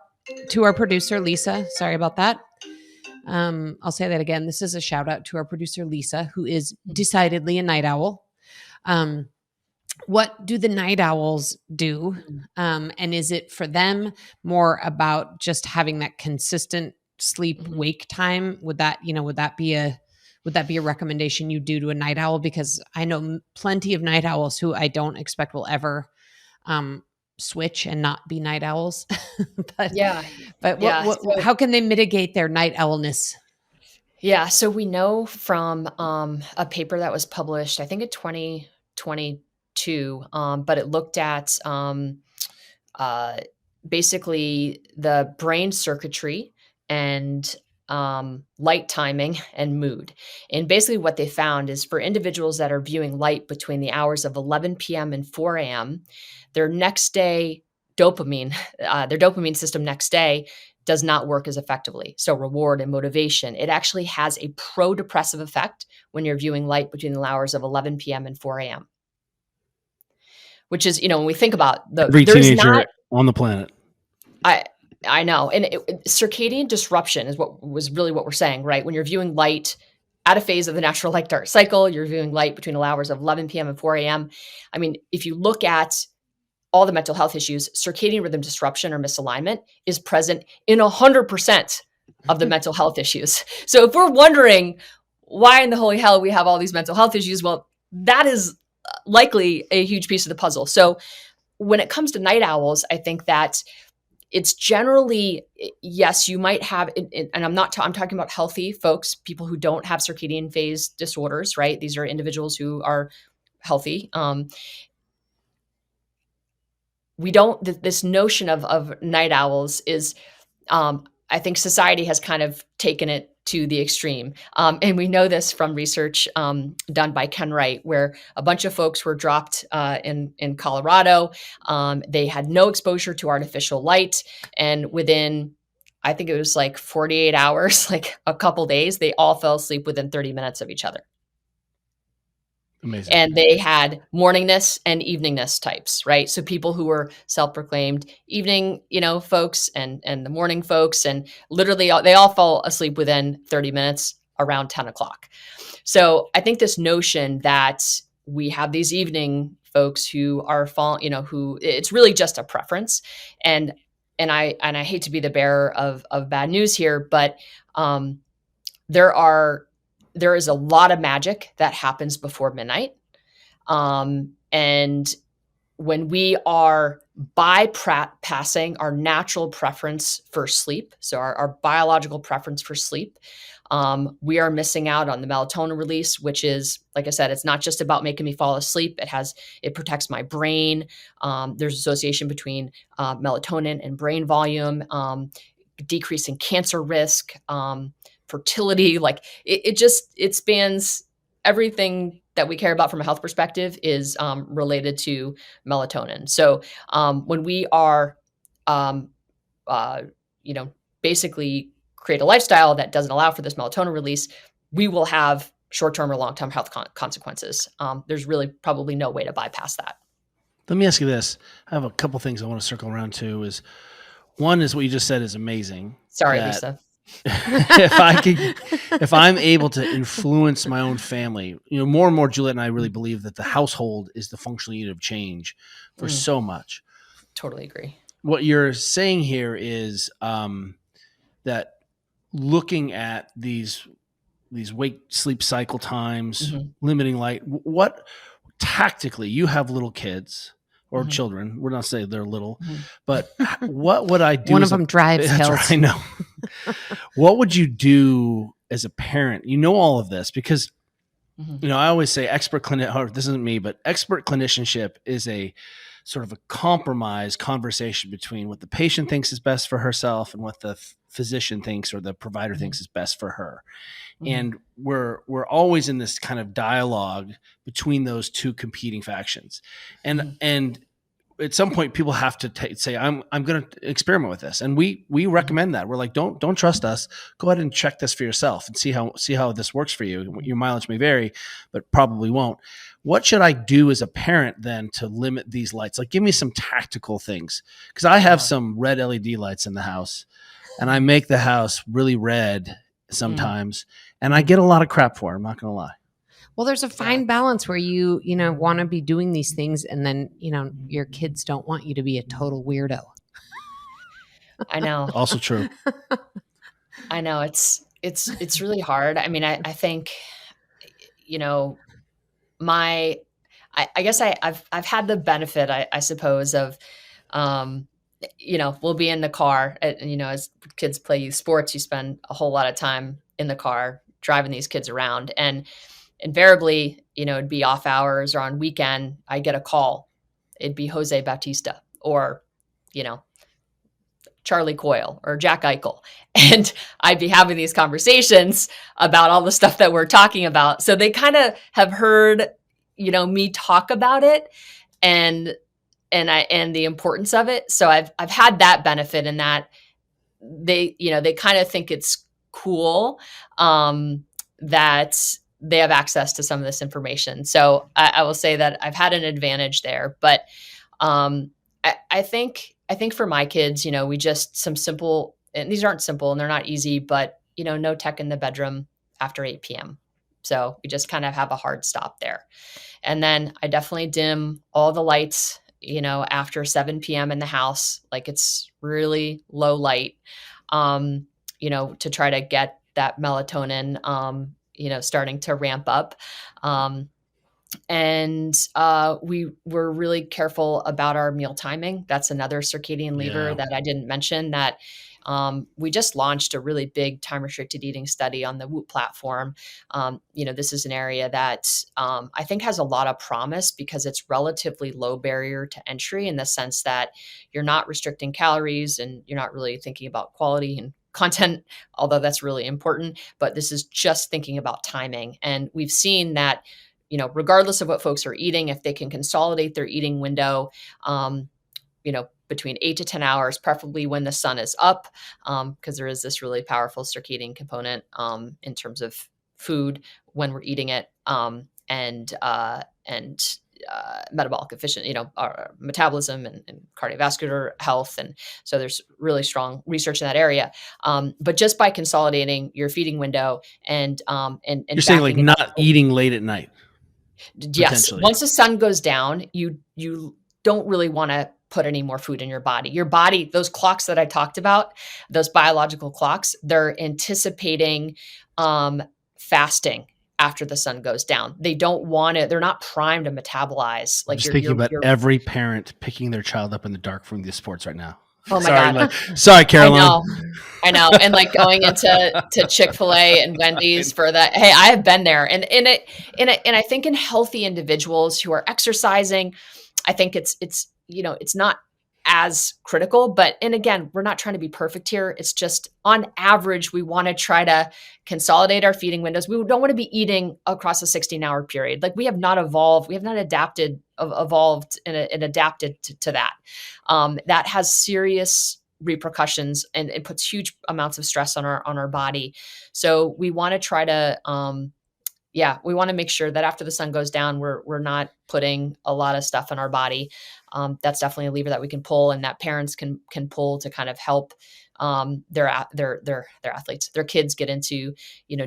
to our producer, Lisa. Sorry about that. I'll say that again. This is a shout out to our producer, Lisa, who is decidedly a night owl. What do the night owls do? And is it for them more about just having that consistent sleep wake time? Would that be a recommendation you do to a night owl? Because I know plenty of night owls who I don't expect will ever switch and not be night owls. But how can they mitigate their night owlness? Yeah. So we know from a paper that was published, I think in 2022, but it looked at basically the brain circuitry and light timing and mood. And basically what they found is for individuals that are viewing light between the hours of 11 p.m. and 4 a.m., their next day their dopamine system next day does not work as effectively. So reward and motivation, it actually has a pro-depressive effect when you're viewing light between the hours of 11 p.m. and 4 a.m. Which is, when we think about every teenager on the planet. I know. And circadian disruption is what we're saying, right? When you're viewing light at a phase of the natural light dark cycle, you're viewing light between the hours of 11 p.m. and 4 a.m. I mean, if you look at all the mental health issues, circadian rhythm disruption or misalignment is present in 100% of the mental health issues. So if we're wondering why in the holy hell we have all these mental health issues, well, that is likely a huge piece of the puzzle. So when it comes to night owls, I think that it's generally, yes, you might have, and I'm talking about healthy folks, people who don't have circadian phase disorders, right? These are individuals who are healthy. This notion of night owls is, I think society has kind of taken it to the extreme. And we know this from research done by Ken Wright, where a bunch of folks were dropped in Colorado. They had no exposure to artificial light. And within, I think it was like 48 hours, like a couple days, they all fell asleep within 30 minutes of each other. Amazing. And they had morningness and eveningness types, right? So people who were self-proclaimed evening, folks and the morning folks, and literally they all fall asleep within 30 minutes around 10 o'clock. So I think this notion that we have these evening folks who are who it's really just a preference. And I hate to be the bearer of bad news here, but there is a lot of magic that happens before midnight. And when we are bypassing our natural preference for sleep, so our biological preference for sleep, we are missing out on the melatonin release, which is, like I said, it's not just about making me fall asleep. It protects my brain. There's association between melatonin and brain volume, decreasing cancer risk, fertility. Like it spans everything that we care about from a health perspective is related to melatonin. So when we are, basically create a lifestyle that doesn't allow for this melatonin release, we will have short-term or long-term health consequences. There's really probably no way to bypass that. Let me ask you this. I have a couple things I want to circle around to. One is what you just said is amazing. Sorry, Lisa. if I'm able to influence my own family, more and more, Juliet and I really believe that the household is the functional unit of change for so much. Totally agree. What you're saying here is that looking at these wake sleep cycle times, limiting light, what tactically, you have little kids or children. We're not saying they're little, but what would I do? One of them drives That's hills. right, I know. What would you do as a parent? All of this because, I always say expert this isn't me, but expert clinicianship is a sort of a compromise conversation between what the patient thinks is best for herself and what the physician thinks or the provider thinks is best for her. And we're always in this kind of dialogue between those two competing factions. And at some point people have to say, I'm going to experiment with this. And we recommend that. We're like, don't trust us. Go ahead and check this for yourself and see how this works for you. Your mileage may vary, but probably won't. What should I do as a parent then to limit these lights? Like, give me some tactical things. Because I have some red LED lights in the house and I make the house really red sometimes. And I get a lot of crap for it. I'm not going to lie. Well, there's a fine balance where you want to be doing these things and then, your kids don't want you to be a total weirdo. I know. Also true. I know it's really hard. I mean, I think, I guess I've had the benefit, I suppose, of, we'll be in the car and, as kids play youth sports, you spend a whole lot of time in the car driving these kids around. And invariably, it'd be off hours or on weekend, I get a call. It'd be Jose Bautista or, Charlie Coyle or Jack Eichel. And I'd be having these conversations about all the stuff that we're talking about. So they kind of have heard, me talk about it and the importance of it. So I've had that benefit in that they kind of think it's cool that they have access to some of this information. So I will say that I've had an advantage there, but I think for my kids, we just some simple, and these aren't simple and they're not easy, but no tech in the bedroom after 8 p.m. So we just kind of have a hard stop there. And then I definitely dim all the lights, after 7 p.m. in the house, like it's really low light, to try to get that melatonin, starting to ramp up. And we were really careful about our meal timing. That's another circadian lever that I didn't mention, that we just launched a really big time restricted eating study on the Whoop platform. This is an area that I think has a lot of promise because it's relatively low barrier to entry in the sense that you're not restricting calories and you're not really thinking about quality and content, although that's really important, but this is just thinking about timing. And we've seen that, regardless of what folks are eating, if they can consolidate their eating window, between 8 to 10 hours, preferably when the sun is up, because there is this really powerful circadian component in terms of food when we're eating it. and metabolic efficient, our metabolism and cardiovascular health. And so there's really strong research in that area. But just by consolidating your feeding window and You're saying like backing it up, not eating late at night. yes, potentially. once the sun goes down, you don't really want to put any more food in your body. Your body, those clocks that I talked about, those biological clocks, they're anticipating fasting after the sun goes down. They don't want it. They're not primed to metabolize. I'm Like just thinking about every parent picking their child up in the dark from these sports right now. Oh my God. Sorry, Caroline. I know. And like going into Chick-fil-A and Wendy's for that. Hey, I have been there. And I think in healthy individuals who are exercising, I think it's not as critical, but, and again, we're not trying to be perfect here. It's just on average, we want to try to consolidate our feeding windows. We don't want to be eating across a 16-hour period. Like we have not evolved. We have not evolved and adapted to that. That has serious repercussions and it puts huge amounts of stress on our body. So we want to try to, we want to make sure that after the sun goes down, we're not putting a lot of stuff in our body. That's definitely a lever that we can pull, and that parents can pull to kind of help their athletes, their kids get into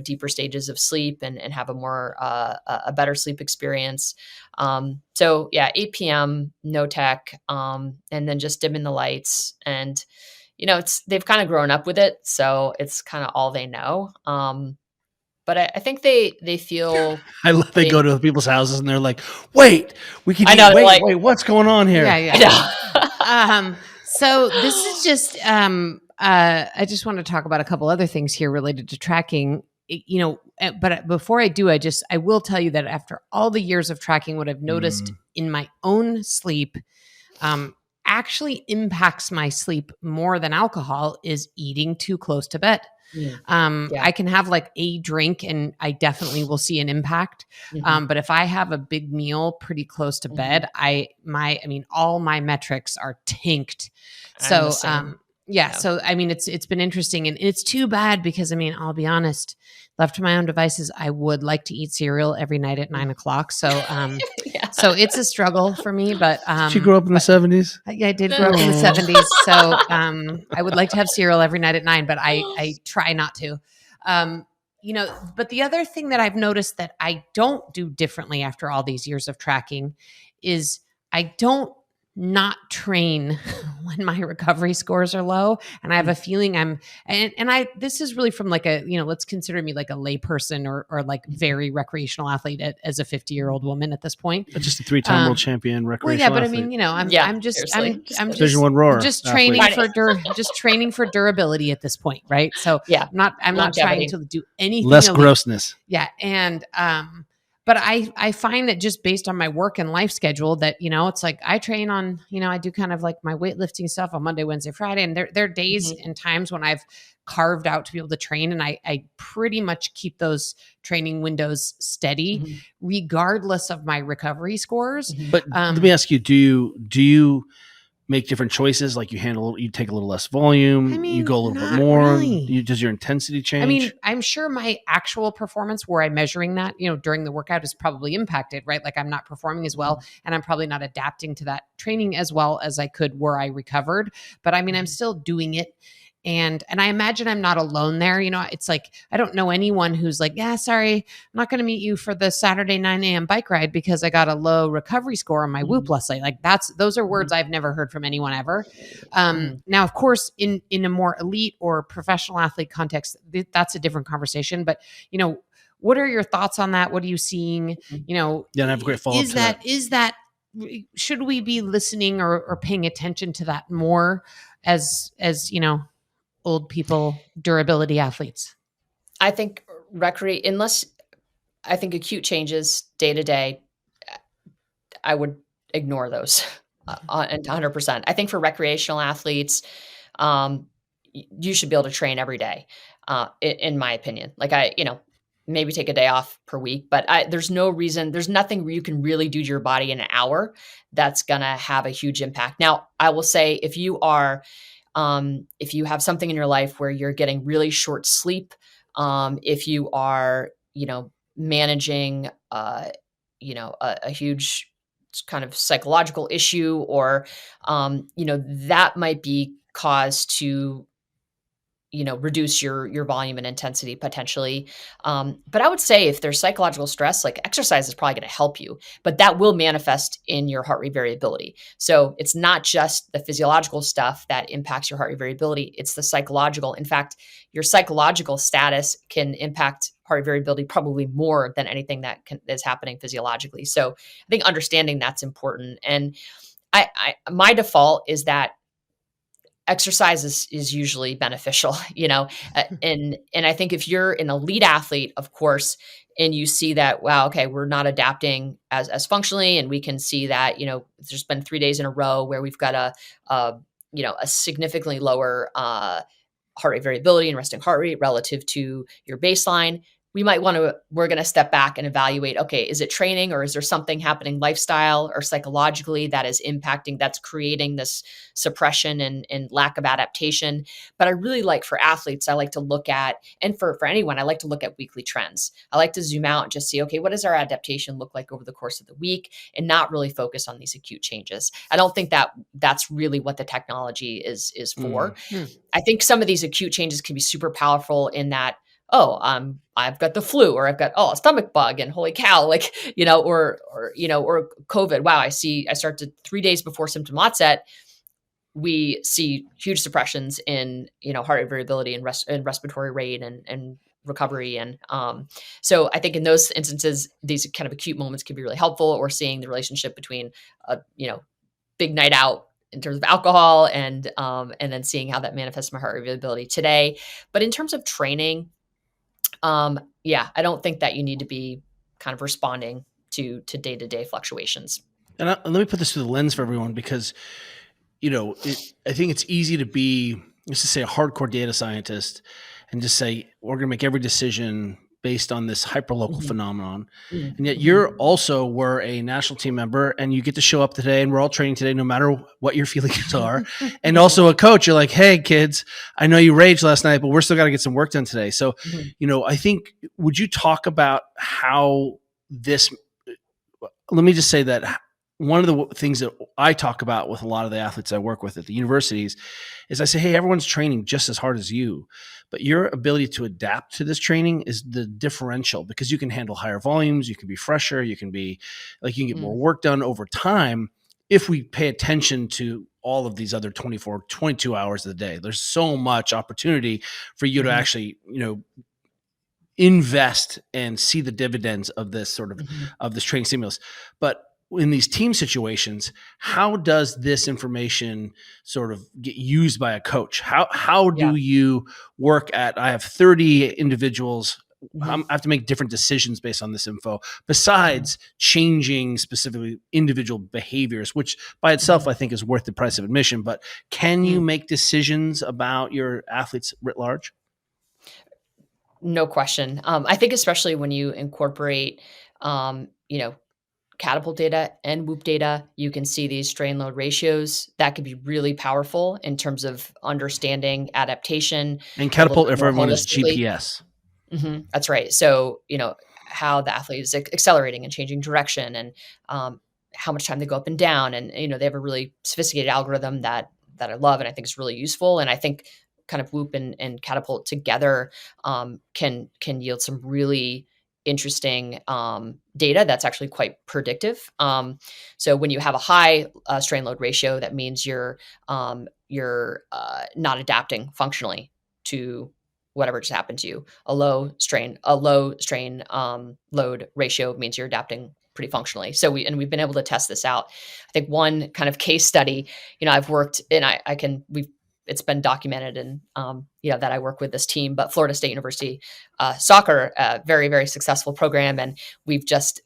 deeper stages of sleep and have a more a better sleep experience. 8 p.m. no tech, and then just dimming the lights, and they've kind of grown up with it, so it's kind of all they know. But I think they feel. I love they go to people's houses and they're like, "Wait, we can. Wait, what's going on here?" Yeah. So this is just. I just want to talk about a couple other things here related to tracking. But before I do, I will tell you that after all the years of tracking, what I've noticed in my own sleep, actually impacts my sleep more than alcohol is eating too close to bed. I can have like a drink and I definitely will see an impact. But if I have a big meal pretty close to bed, all my metrics are tanked. So, so it's been interesting, and it's too bad because I'll be honest, left to my own devices, I would like to eat cereal every night at 9:00. So, so it's a struggle for me, but, did you grow up in the 70s? Yeah, I did grow up in the 70s. So, I would like to have cereal every night at 9, but I try not to. But the other thing that I've noticed that I don't do differently after all these years of tracking is I don't not train when my recovery scores are low. And I have a feeling this is really from like let's consider me like a lay person or like very recreational athlete as a 50-year-old woman at this point. Just a 3-time world champion recreational athlete. I'm just Division I roar. Just training just training for durability at this point. Right. So I'm not trying to do anything. Less grossness. Yeah. And, but I find that just based on my work and life schedule that, it's like I train on, I do kind of like my weightlifting stuff on Monday, Wednesday, Friday. And there are days and times when I've carved out to be able to train. And I pretty much keep those training windows steady regardless of my recovery scores. But let me ask you, do you make different choices? Like you take a little less volume, you go a little bit more. Really. Does your intensity change? I'm sure my actual performance, were I measuring that, during the workout, is probably impacted, right? Like I'm not performing as well, and I'm probably not adapting to that training as well as I could were I recovered. But I'm still doing it. And I imagine I'm not alone there. It's like, I don't know anyone who's like, yeah, sorry, I'm not going to meet you for the Saturday 9 a.m. bike ride because I got a low recovery score on my Whoop last night. Like those are words I've never heard from anyone ever. Now, of course, in a more elite or professional athlete context, that's a different conversation. But, what are your thoughts on that? What are you seeing? And I have a great follow-up Is that should we be listening or paying attention to that more as old people durability athletes? I think unless I think acute changes day to day, I would ignore those 100%. I think for recreational athletes, you should be able to train every day, in my opinion. Like maybe take a day off per week, but there's no reason, there's nothing where you can really do to your body in an hour that's going to have a huge impact. Now, I will say if you have something in your life where you're getting really short sleep, if you are, managing a huge kind of psychological issue, or, that might be cause to, reduce your volume and intensity potentially. But I would say if there's psychological stress, like exercise is probably going to help you, but that will manifest in your heart rate variability. So it's not just the physiological stuff that impacts your heart rate variability, it's the psychological. In fact, your psychological status can impact heart rate variability probably more than anything that is happening physiologically. So I think understanding that's important. And my default is that exercise is usually beneficial, and I think if you're an elite athlete, of course, and you see that, wow, okay, we're not adapting as functionally, and we can see that, there's been 3 days in a row where we've got a significantly lower heart rate variability and resting heart rate relative to your baseline. We're going to step back and evaluate, okay, is it training, or is there something happening lifestyle or psychologically that is impacting, that's creating this suppression and lack of adaptation? But I really like, for athletes, I like to look at, and for anyone, I like to look at weekly trends. I like to zoom out and just see, okay, what does our adaptation look like over the course of the week, and not really focus on these acute changes. I don't think that that's really what the technology is for. I think some of these acute changes can be super powerful in that, I've got the flu, or I've got, a stomach bug, and holy cow, like, or COVID. Wow. I start to 3 days before symptom onset, we see huge suppressions in, heart rate variability and respiratory rate and recovery. And so I think in those instances, these kind of acute moments can be really helpful, or seeing the relationship between, big night out in terms of alcohol, and then seeing how that manifests my heart rate variability today. But in terms of training, I don't think that you need to be kind of responding to day-to-day fluctuations. And let me put this through the lens for everyone, because, I think it's easy to be, let's just say, a hardcore data scientist and just say, we're going to make every decision based on this hyperlocal phenomenon. And yet we're a national team member, and you get to show up today, and we're all training today, no matter what your feelings are. And also a coach, you're like, hey kids, I know you raged last night, but we're still got to get some work done today. So, I think, would you talk about how this, let me just say that one of the things that I talk about with a lot of the athletes I work with at the universities is I say, hey, everyone's training just as hard as you, but your ability to adapt to this training is the differential, because you can handle higher volumes, you can be fresher, you can get more work done over time if we pay attention to all of these other 22 hours of the day. There's so much opportunity for you to actually, invest and see the dividends of this sort of, of this training stimulus. But in these team situations, how does this information sort of get used by a coach? How do you work at, I have 30 individuals, I have to make different decisions based on this info, besides changing specifically individual behaviors, which by itself I think is worth the price of admission. But can you make decisions about your athletes writ large? No question. I think especially when you incorporate, catapult data and Whoop data, you can see these strain load ratios that could be really powerful in terms of understanding adaptation. And catapult, if everyone, is GPS. That's right. So, how the athlete is accelerating and changing direction, and how much time they go up and down. And, they have a really sophisticated algorithm that I love, and I think is really useful. And I think kind of Whoop and catapult together can yield some really interesting data that's actually quite predictive. So when you have a high strain load ratio, that means you're not adapting functionally to whatever just happened to you. A low strain load ratio means you're adapting pretty functionally. So we've been able to test this out. I think one kind of case study, I've worked, and it's been documented, and that I work with this team, but Florida State University soccer, very, very successful program. And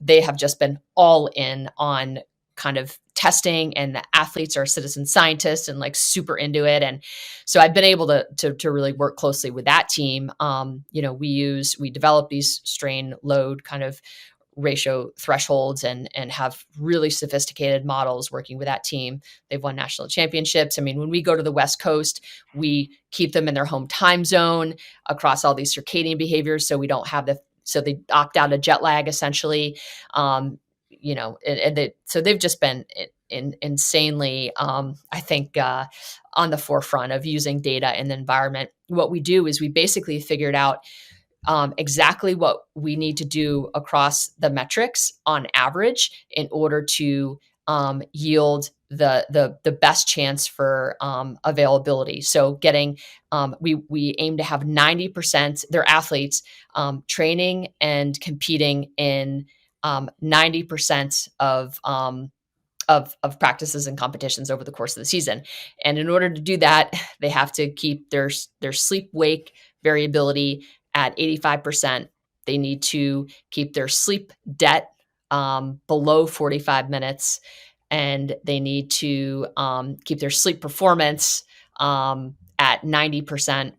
they have just been all in on kind of testing, and the athletes are citizen scientists and like super into it. And so I've been able to really work closely with that team. We develop these strain load kind of ratio thresholds and have really sophisticated models working with that team. They've won national championships. I mean, when we go to the West Coast, we keep them in their home time zone across all these circadian behaviors. So we don't have so they opt out of jet lag essentially. so they've just been insanely, I think, on the forefront of using data in the environment. What we do is we basically figured out exactly what we need to do across the metrics on average in order to yield the best chance for availability. So we aim to have 90% their athletes training and competing in 90% of practices and competitions over the course of the season. And in order to do that, they have to keep their sleep wake variability at 85%. They need to keep their sleep debt below 45 minutes, and they need to keep their sleep performance at 90%.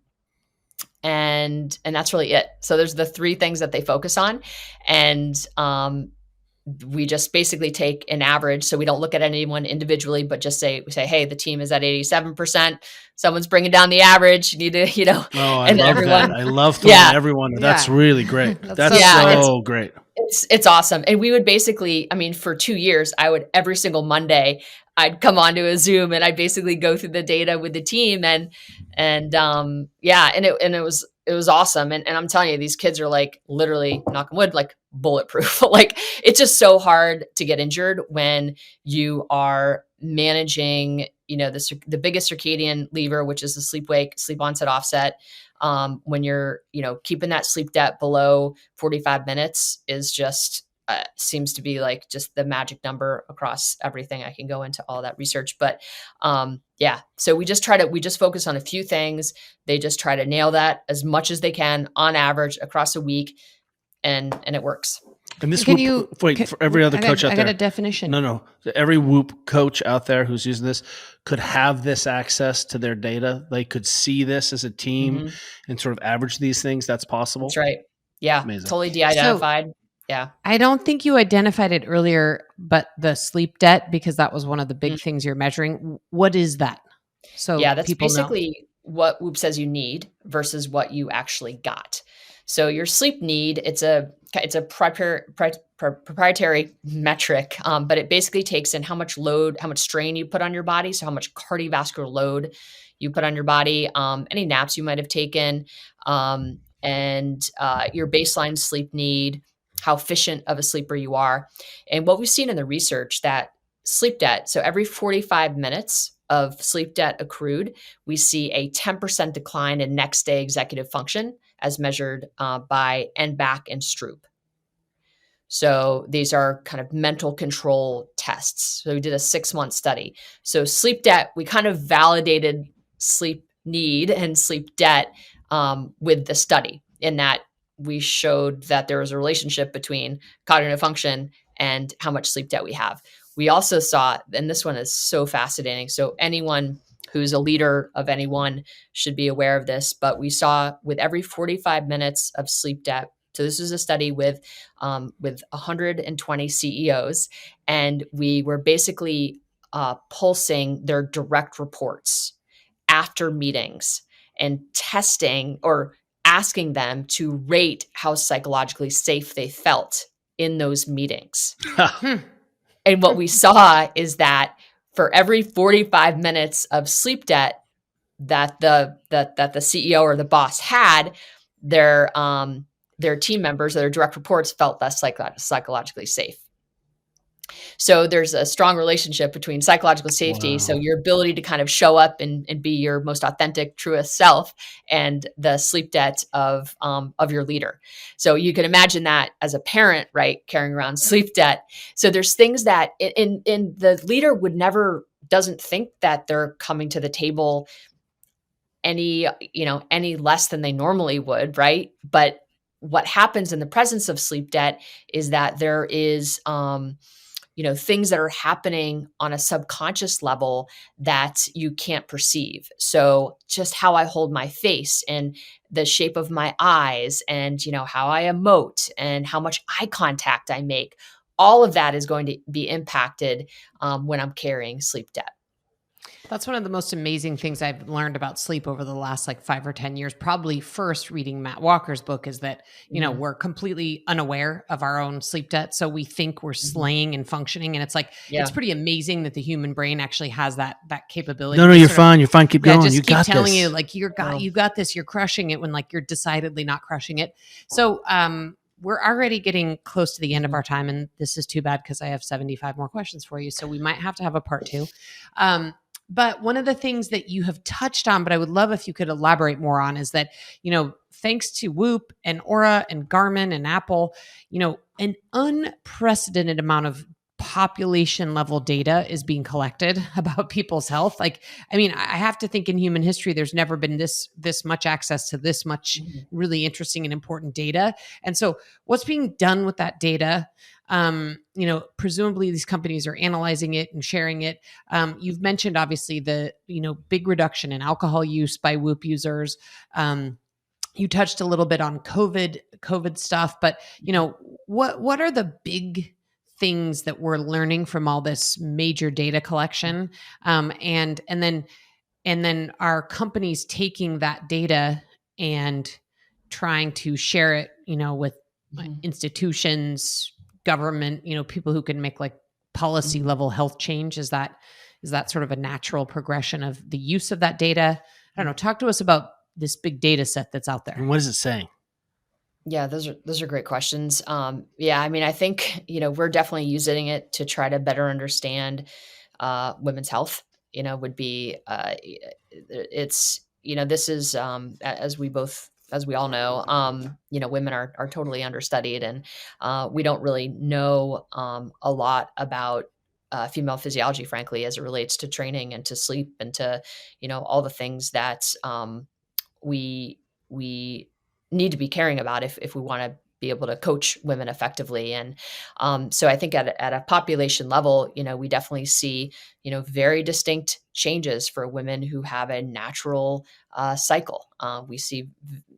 And that's really it. So there's the three things that they focus on. And we just basically take an average. So we don't look at anyone individually, but just we say, hey, the team is at 87%. Someone's bringing down the average. You need to, Oh, I and love everyone, that. I love throwing everyone. That's really great. That's so great. It's awesome. And we would basically, for 2 years, I would every single Monday, I'd come onto a Zoom and I'd basically go through the data with the team and it was awesome. And I'm telling you, these kids are like literally, knock on wood, like bulletproof. Like it's just so hard to get injured when you are managing, the biggest circadian lever, which is the sleep wake, sleep onset offset. When you're, keeping that sleep debt below 45 minutes is just seems to be like just the magic number across everything. I can go into all that research, but so we just focus on a few things. They just try to nail that as much as they can on average across a week, and it works. And this for every other coach out there. I got a definition. No. Every Whoop coach out there who's using this could have this access to their data. They could see this as a team and sort of average these things. That's possible. That's right. Yeah. Amazing. Totally de-identified. Yeah. I don't think you identified it earlier, but the sleep debt, because that was one of the big things you're measuring. What is that? So that's basically what Whoop says you need versus what you actually got. So your sleep need, it's a proprietary metric, but it basically takes in how much strain you put on your body. So how much cardiovascular load you put on your body, any naps you might have taken, and your baseline sleep need, how efficient of a sleeper you are. And what we've seen in the research that sleep debt, so every 45 minutes of sleep debt accrued, we see a 10% decline in next day executive function as measured by NBAC and Stroop. So these are kind of mental control tests. So we did a 6-month study. So sleep debt, we kind of validated sleep need and sleep debt with the study, in that we showed that there was a relationship between cognitive function and how much sleep debt we have. We also saw, and this one is so fascinating, so anyone who's a leader of anyone should be aware of this, but we saw with every 45 minutes of sleep debt, so this was a study with 120 CEOs, and we were basically pulsing their direct reports after meetings and testing or asking them to rate how psychologically safe they felt in those meetings. And what we saw is that for every 45 minutes of sleep debt that the CEO or the boss had, their team members, their direct reports, felt less psychologically safe. So there's a strong relationship between psychological safety, so your ability to kind of show up and be your most authentic, truest self, and the sleep debt of your leader. So you can imagine that as a parent, right, carrying around sleep debt. So there's things that in the leader doesn't think that they're coming to the table any less than they normally would, right? But what happens in the presence of sleep debt is that there is things that are happening on a subconscious level that you can't perceive. So just how I hold my face and the shape of my eyes and, how I emote and how much eye contact I make, all of that is going to be impacted when I'm carrying sleep debt. That's one of the most amazing things I've learned about sleep over the last like 5 or 10 years. Probably first reading Matt Walker's book is that, Mhm, we're completely unaware of our own sleep debt. So we think we're mhm. slaying and functioning. And it's like, it's Yeah. pretty amazing that the human brain actually has that capability No, no, to you're sort of, fine. You're fine. Keep yeah, going. You just keep got telling you this. like Well, you got this, you're crushing it when like you're decidedly not crushing it. So, we're already getting close to the end of mhm, our time, and this is too bad because I have 75 more questions for you. So we might have to have a part two. Um, but one of the things that you have touched on, but I would love if you could elaborate more on, is that, thanks to Whoop and Aura and Garmin and Apple, an unprecedented amount of population level data is being collected about people's health. Like, I mean, I have to think in human history, there's never been this much access to this much mhm, really interesting and important data. And so what's being done with that data? Presumably these companies are analyzing it and sharing it. You've mentioned obviously the big reduction in alcohol use by Whoop users. You touched a little bit on COVID stuff, but mhm, what are the big things that we're learning from all this major data collection? And then are companies taking that data and trying to share it, with mhm, institutions, government, people who can make like policy mhm, level health change? Is that sort of a natural progression of the use of that data? I don't know. mhm. Talk to us about this big data set that's out there. And what is it saying? Yeah, those are great questions. Yeah, I mean, I think we're definitely using it to try to better understand women's health. Would be it's this is as we all know, women are totally understudied, and we don't really know a lot about female physiology, frankly, as it relates to training and to sleep and to all the things that we we need to be caring about if we want to be able to coach women effectively. And so I think at a population level, we definitely see very distinct changes for women who have a natural cycle. We see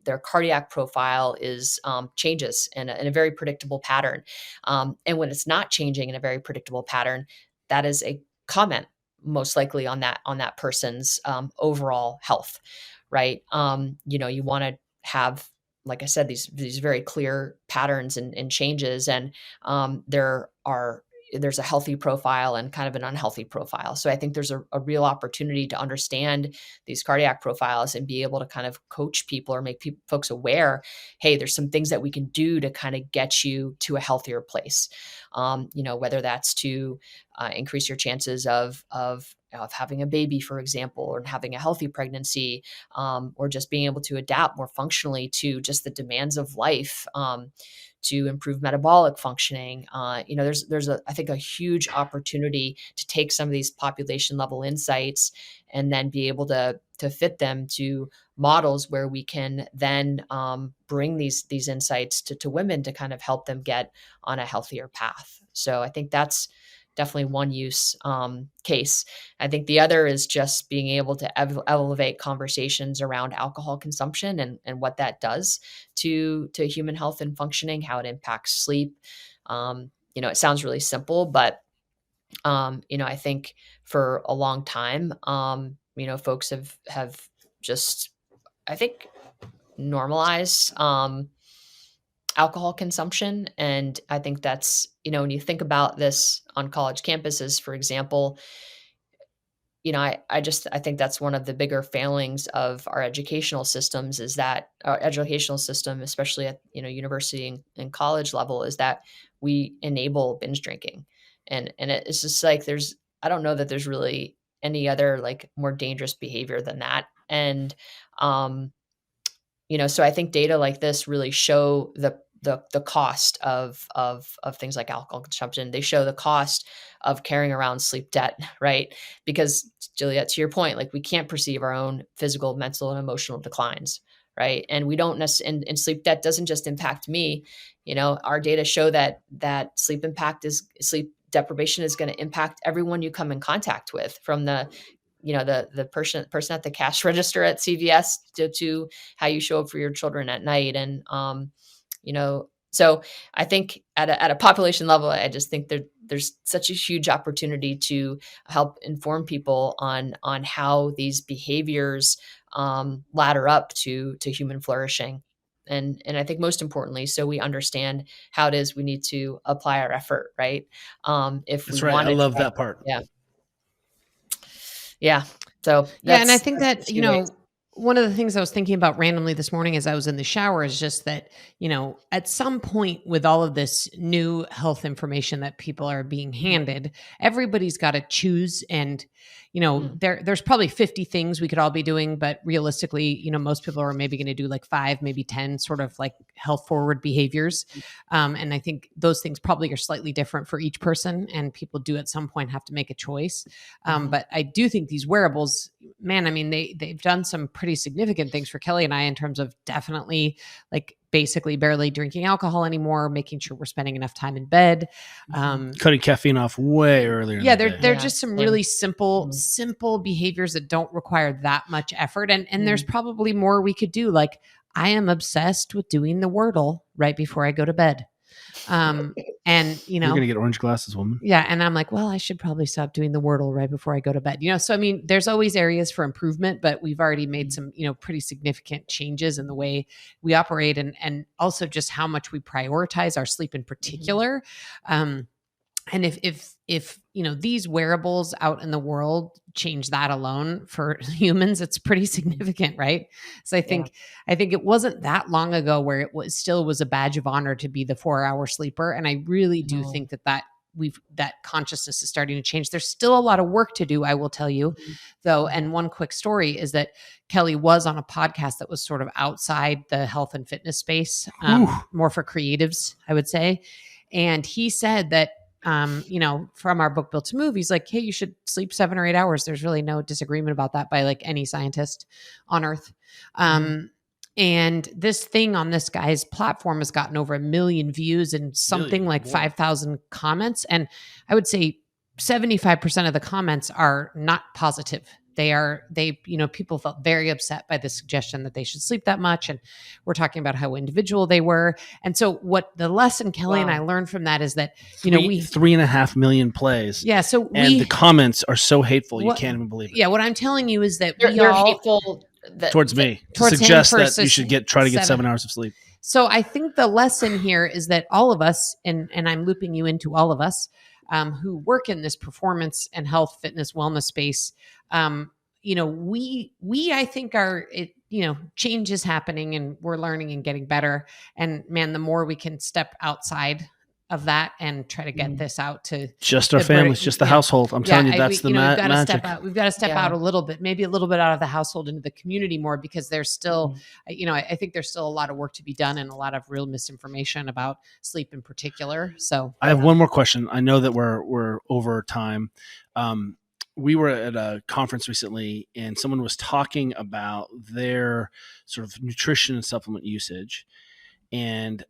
their cardiac profile is changes in a very predictable pattern, and when it's not changing in a very predictable pattern, that is a comment most likely on that person's overall health, right? You want to have, like I said, these very clear patterns and changes, and there's a healthy profile and kind of an unhealthy profile. So I think there's a real opportunity to understand these cardiac profiles and be able to kind of coach people or make folks aware, hey, there's some things that we can do to kind of get you to a healthier place. Whether that's to increase your chances of having a baby, for example, or having a healthy pregnancy, or just being able to adapt more functionally to just the demands of life, to improve metabolic functioning. There's I think a huge opportunity to take some of these population level insights and then be able to fit them to models where we can then bring these insights to women to kind of help them get on a healthier path. So I think that's definitely one use case. I think the other is just being able to elevate conversations around alcohol consumption and what that does to human health and functioning, how it impacts sleep. It sounds really simple, but I think for a long time, folks have just, I think, normalized alcohol consumption. And I think that's, when you think about this on college campuses, for example, I think that's one of the bigger failings of our educational systems, is that our educational system, especially at, university and college level, is that we enable binge drinking. And it's just like, I don't know that there's really any other like more dangerous behavior than that. And, so I think data like this really show the cost of things like alcohol consumption. They show the cost of carrying around sleep debt, right? Because, Juliet, to your point, like, we can't perceive our own physical, mental, and emotional declines, right? And we don't necessarily, and sleep debt doesn't just impact me. Our data show that sleep deprivation is going to impact everyone you come in contact with, from the person at the cash register at CVS to how you show up for your children at night. And you know So I think at a population level, I just think there's such a huge opportunity to help inform people on how these behaviors ladder up to human flourishing. And I think most importantly, so we understand how it is we need to apply our effort, right? If we That's right. want I to love try, that part. yeah, yeah. So Yeah, and I that's think the that, two ways. one of the things I was thinking about randomly this morning as I was in the shower is just that, at some point with all of this new health information that people are being handed, everybody's got to choose. And, Mm. there's probably 50 things we could all be doing, but realistically, most people are maybe going to do like 5, maybe 10 sort of like health forward behaviors. And I think those things probably are slightly different for each person, and people do at some point have to make a choice. But I do think these wearables, man, I mean, they've done some pretty significant things for Kelly and I in terms of definitely like basically barely drinking alcohol anymore, making sure we're spending enough time in bed. Cutting caffeine off way earlier. Yeah, in the they're day. they're Yeah, just some same. really simple behaviors that don't require that much effort. And there's Mm. probably more we could do. Like I am obsessed with doing the Wordle right before I go to bed. And You're gonna get orange glasses, woman. yeah. And I'm like, well, I should probably stop doing the Wordle right before I go to bed. So, I mean, there's always areas for improvement, but we've already made some, pretty significant changes in the way we operate and also just how much we prioritize our sleep in particular. And if these wearables out in the world change that alone for humans, it's pretty significant, right? So I think it wasn't that long ago where it was still was a badge of honor to be the 4-hour sleeper, and I really do No. think that consciousness is starting to change. There's still a lot of work to do, I will tell you, though. And one quick story is that Kelly was on a podcast that was sort of outside the health and fitness space, more for creatives, I would say. And he said that from our book Built to Move, he's like, hey, you should sleep 7 or 8 hours. There's really no disagreement about that by like any scientist on earth. And this thing on this guy's platform has gotten over 1 million views and something like 5,000 comments. And I would say 75% of the comments are not positive. People felt very upset by the suggestion that they should sleep that much. And we're talking about how individual they were. And so what the lesson Kelly and I learned from that is that, we 3.5 million plays. Yeah. So and the comments are so hateful. You can't even believe it. Yeah. What I'm telling you is that They're hateful towards me to towards suggest him that you should try to get 7 hours of sleep. So I think the lesson here is that all of us, and I'm looping you into all of us, who work in this performance and health, fitness, wellness space, we I think change is happening and we're learning and getting better. And man, the more we can step outside of that and try to get this out to just our families, just the household. I'm telling you, that's the magic. We've got to step out a little bit, maybe a little bit out of the household into the community more, because there's still, I think there's still a lot of work to be done and a lot of real misinformation about sleep in particular. So I have one more question. I know that we're over time. We were at a conference recently and someone was talking about their sort of nutrition and supplement usage. And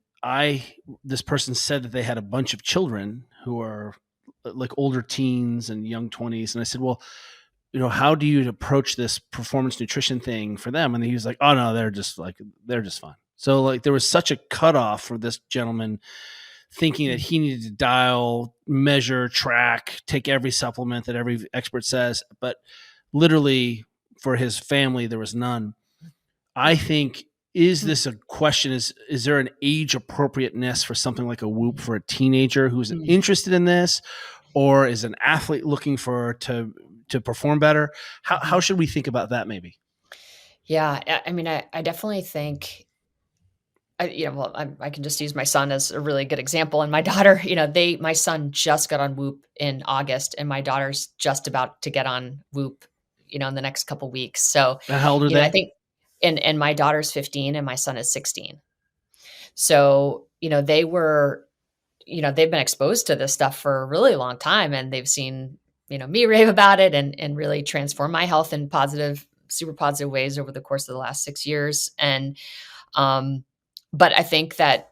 this person said that they had a bunch of children who are like older teens and young 20s. And I said, well, how do you approach this performance nutrition thing for them? And he was like, oh no, they're just fine. So like there was such a cutoff for this gentleman thinking that he needed to dial, measure, track, take every supplement that every expert says, but literally for his family, there was none. I think, is this a question? Is there an age appropriateness for something like a Whoop for a teenager who's interested in this, or is an athlete looking to perform better? How should we think about that? Maybe. Yeah, I mean, I definitely think. I can just use my son as a really good example, and my daughter. My son just got on Whoop in August, and my daughter's just about to get on Whoop. In the next couple weeks. So how old are they? I think. And my daughter's 15 and my son is 16. So, they were, they've been exposed to this stuff for a really long time, and they've seen, me rave about it and really transform my health in super positive ways over the course of the last 6 years. And, but I think that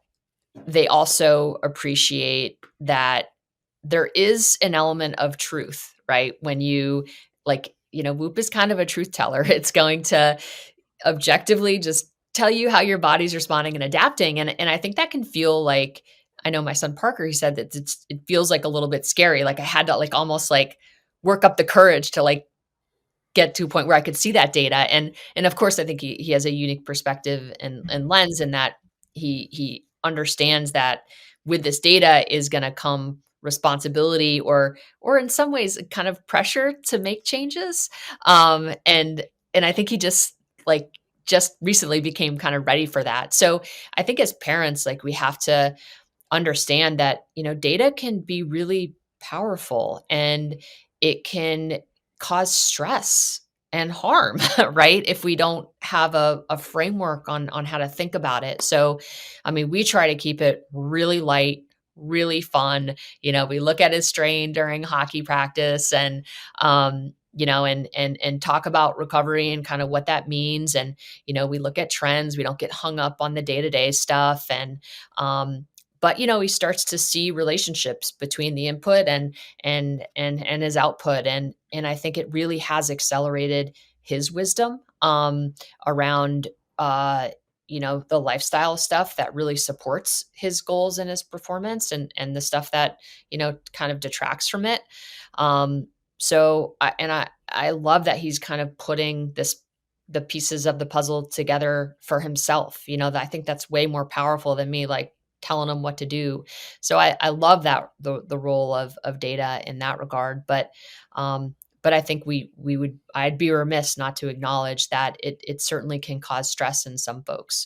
they also appreciate that there is an element of truth, right? When you Whoop is kind of a truth teller. It's going to objectively just tell you how your body's responding and adapting. And I think that can feel like, I know my son Parker, he said that it feels like a little bit scary. Like I had to like almost like work up the courage to like get to a point where I could see that data. And of course, I think he has a unique perspective and lens in that he understands that with this data is going to come responsibility or in some ways kind of pressure to make changes. And I think he just recently became kind of ready for that. So I think as parents, like we have to understand that, data can be really powerful and it can cause stress and harm, right? If we don't have a framework on how to think about it. So, I mean, we try to keep it really light, really fun. We look at his strain during hockey practice and, and talk about recovery and kind of what that means. And, we look at trends. We don't get hung up on the day-to-day stuff. And, but he starts to see relationships between the input and his output, and I think it really has accelerated his wisdom around the lifestyle stuff that really supports his goals and his performance, and the stuff that kind of detracts from it. So I love that he's kind of putting the pieces of the puzzle together for himself. That I think that's way more powerful than me like telling them what to do. So I love the role of data in that regard. But I think I'd be remiss not to acknowledge that it certainly can cause stress in some folks.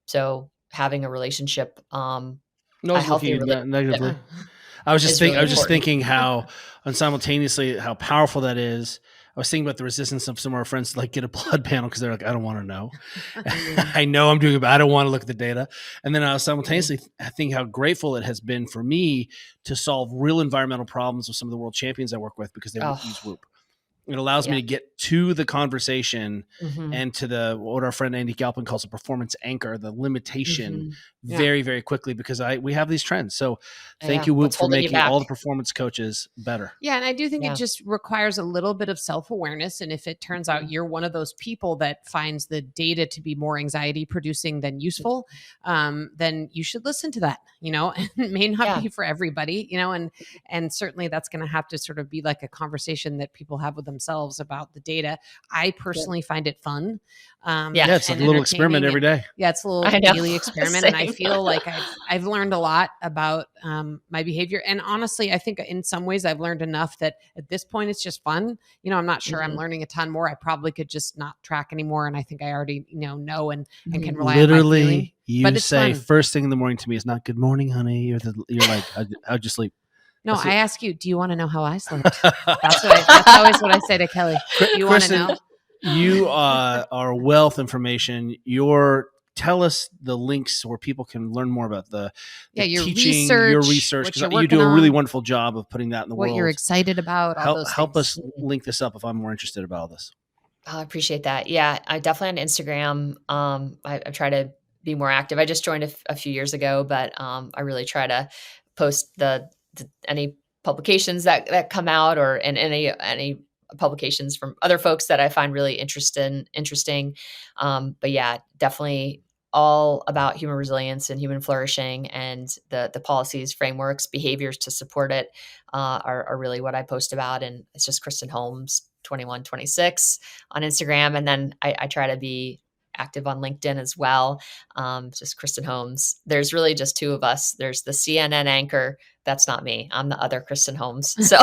So having a relationship, No, a healthy relationship negatively. I was just thinking how, and simultaneously how powerful that is. I was thinking about the resistance of some of our friends to like get a blood panel because they're like, I don't want to know. I know I'm doing it, but I don't want to look at the data. And then I was simultaneously thinking how grateful it has been for me to solve real environmental problems with some of the world champions I work with because they use Whoop. It allows me to get to the conversation and to what our friend Andy Galpin calls a performance anchor, the limitation very, very quickly because we have these trends. So thank you, Whoop, for making all the performance coaches better. Yeah. And I do think it just requires a little bit of self-awareness. And if it turns out you're one of those people that finds the data to be more anxiety producing than useful, then you should listen to that, and it may not be for everybody, and certainly that's going to have to sort of be like a conversation that people have with themselves about the data. I personally find it fun. It's like a little experiment every day. Yeah, it's a little daily experiment. And I feel like I've learned a lot about my behavior. And honestly, I think in some ways I've learned enough that at this point it's just fun. I'm not sure I'm learning a ton more. I probably could just not track anymore. And I think I already know and can rely on my feeling. You say first thing in the morning to me is not good morning, honey. You're like, how'd you sleep? No, I ask you, do you want to know how I slept? That's always what I say to Kelly. Do you want to know? You are a wealth information. Tell us the links where people can learn more about your teaching, your research, because you do a really wonderful job of putting that in the world. What you're excited about. Help us link this up if I'm more interested about all this. I appreciate that. Yeah, I definitely on Instagram. I try to be more active. I just joined a few years ago, but I really try to post any publications that come out and any publications from other folks that I find really interesting. But yeah, definitely all about human resilience and human flourishing, and the policies, frameworks, behaviors to support it are really what I post about. And it's just Kristen Holmes 2126 on Instagram. And then I try to be active on LinkedIn as well. Just Kristen Holmes. There's really just two of us. There's the CNN anchor. That's not me. I'm the other Kristen Holmes. So,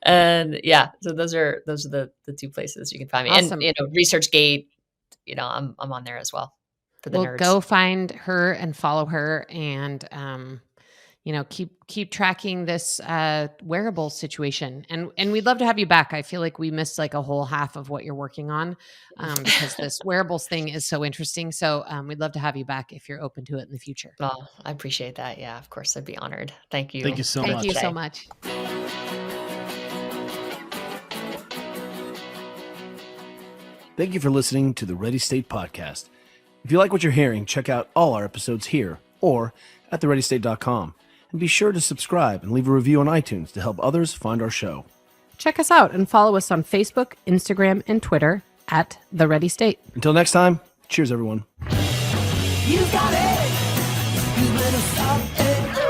and yeah, so those are the two places you can find me. Awesome. And, ResearchGate, I'm on there as well for the nerds. Go find her and follow her and, keep tracking this wearable situation. And we'd love to have you back. I feel like we missed like a whole half of what you're working on because this wearables thing is so interesting. So we'd love to have you back if you're open to it in the future. Oh, I appreciate that. Yeah, of course. I'd be honored. Thank you. Thank you so much. Thank you so much. Thank you for listening to the Ready State Podcast. If you like what you're hearing, check out all our episodes here or at thereadystate.com. And be sure to subscribe and leave a review on iTunes to help others find our show. Check us out and follow us on Facebook, Instagram, and Twitter at The Ready State. Until next time, cheers, everyone. You got it. You better stop it.